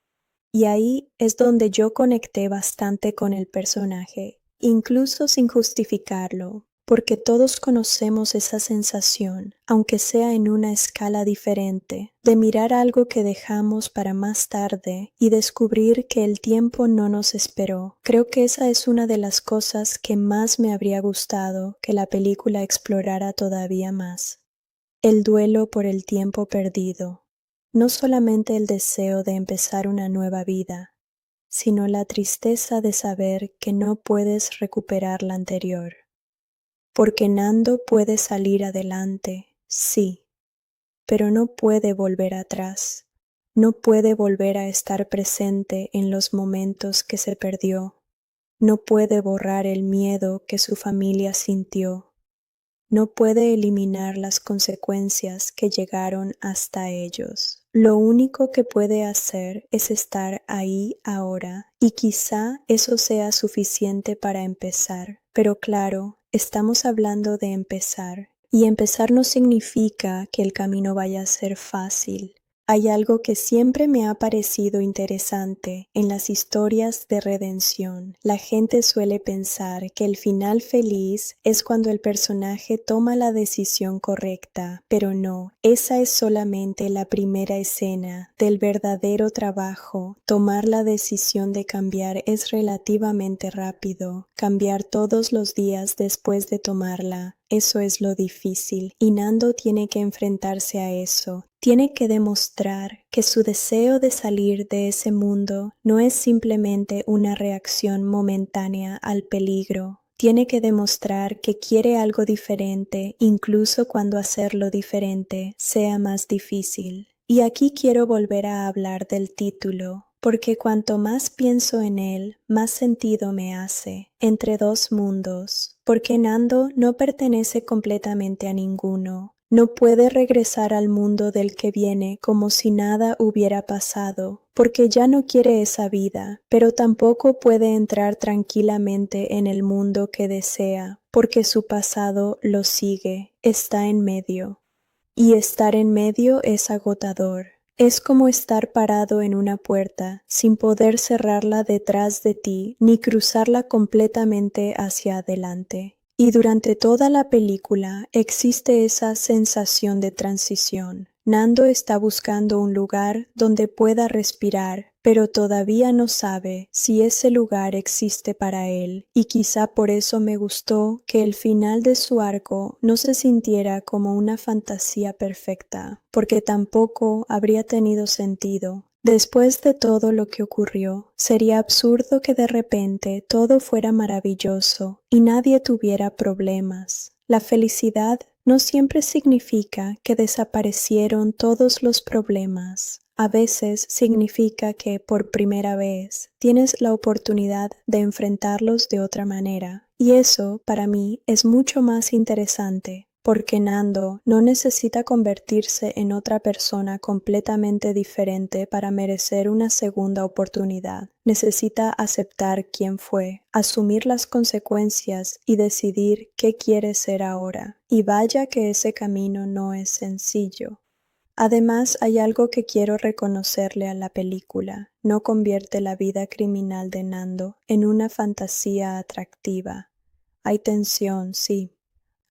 Y ahí es donde yo conecté bastante con el personaje, incluso sin justificarlo, porque todos conocemos esa sensación, aunque sea en una escala diferente, de mirar algo que dejamos para más tarde y descubrir que el tiempo no nos esperó. Creo que esa es una de las cosas que más me habría gustado que la película explorara todavía más. El duelo por el tiempo perdido. No solamente el deseo de empezar una nueva vida, sino la tristeza de saber que no puedes recuperar la anterior. Porque Nando puede salir adelante, sí, pero no puede volver atrás, no puede volver a estar presente en los momentos que se perdió, no puede borrar el miedo que su familia sintió, no puede eliminar las consecuencias que llegaron hasta ellos. Lo único que puede hacer es estar ahí ahora, y quizá eso sea suficiente para empezar. Pero claro, estamos hablando de empezar, y empezar no significa que el camino vaya a ser fácil. Hay algo que siempre me ha parecido interesante en las historias de redención. La gente suele pensar que el final feliz es cuando el personaje toma la decisión correcta, pero no, esa es solamente la primera escena del verdadero trabajo. Tomar la decisión de cambiar es relativamente rápido. Cambiar todos los días después de tomarla, eso es lo difícil, y Nando tiene que enfrentarse a eso. Tiene que demostrar que su deseo de salir de ese mundo no es simplemente una reacción momentánea al peligro. Tiene que demostrar que quiere algo diferente, incluso cuando hacerlo diferente sea más difícil. Y aquí quiero volver a hablar del título, porque cuanto más pienso en él, más sentido me hace. Entre dos mundos, porque Nando no pertenece completamente a ninguno. No puede regresar al mundo del que viene como si nada hubiera pasado, porque ya no quiere esa vida, pero tampoco puede entrar tranquilamente en el mundo que desea, porque su pasado lo sigue, está en medio. Y estar en medio es agotador. Es como estar parado en una puerta, sin poder cerrarla detrás de ti, ni cruzarla completamente hacia adelante. Y durante toda la película existe esa sensación de transición. Nando está buscando un lugar donde pueda respirar, pero todavía no sabe si ese lugar existe para él, y quizá por eso me gustó que el final de su arco no se sintiera como una fantasía perfecta, porque tampoco habría tenido sentido. Después de todo lo que ocurrió, sería absurdo que de repente todo fuera maravilloso y nadie tuviera problemas. La felicidad no siempre significa que desaparecieron todos los problemas. A veces significa que por primera vez tienes la oportunidad de enfrentarlos de otra manera. Y eso, para mí, es mucho más interesante, porque Nando no necesita convertirse en otra persona completamente diferente para merecer una segunda oportunidad. Necesita aceptar quién fue, asumir las consecuencias y decidir qué quiere ser ahora. Y vaya que ese camino no es sencillo. Además, hay algo que quiero reconocerle a la película. No convierte la vida criminal de Nando en una fantasía atractiva. Hay tensión, sí.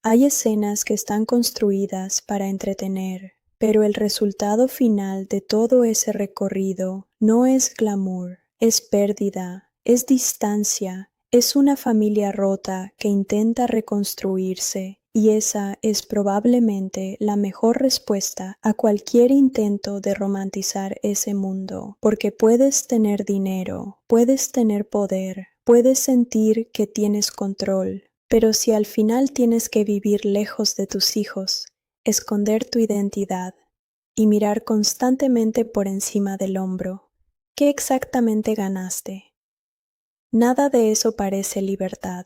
Hay escenas que están construidas para entretener, pero el resultado final de todo ese recorrido no es glamour, es pérdida, es distancia, es una familia rota que intenta reconstruirse, y esa es probablemente la mejor respuesta a cualquier intento de romantizar ese mundo, porque puedes tener dinero, puedes tener poder, puedes sentir que tienes control, pero si al final tienes que vivir lejos de tus hijos, esconder tu identidad y mirar constantemente por encima del hombro, ¿qué exactamente ganaste? Nada de eso parece libertad.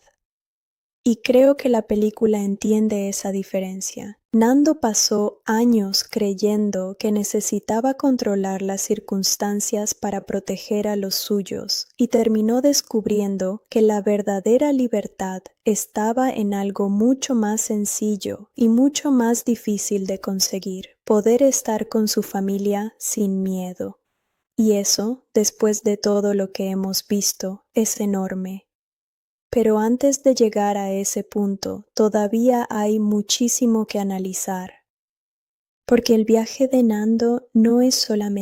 Y creo que la película entiende esa diferencia. Nando pasó años creyendo que necesitaba controlar las circunstancias para proteger a los suyos y terminó descubriendo que la verdadera libertad estaba en algo mucho más sencillo y mucho más difícil de conseguir: poder estar con su familia sin miedo. Y eso, después de todo lo que hemos visto, es enorme. Pero antes de llegar a ese punto, todavía hay muchísimo que analizar, porque el viaje de Nando no es solamente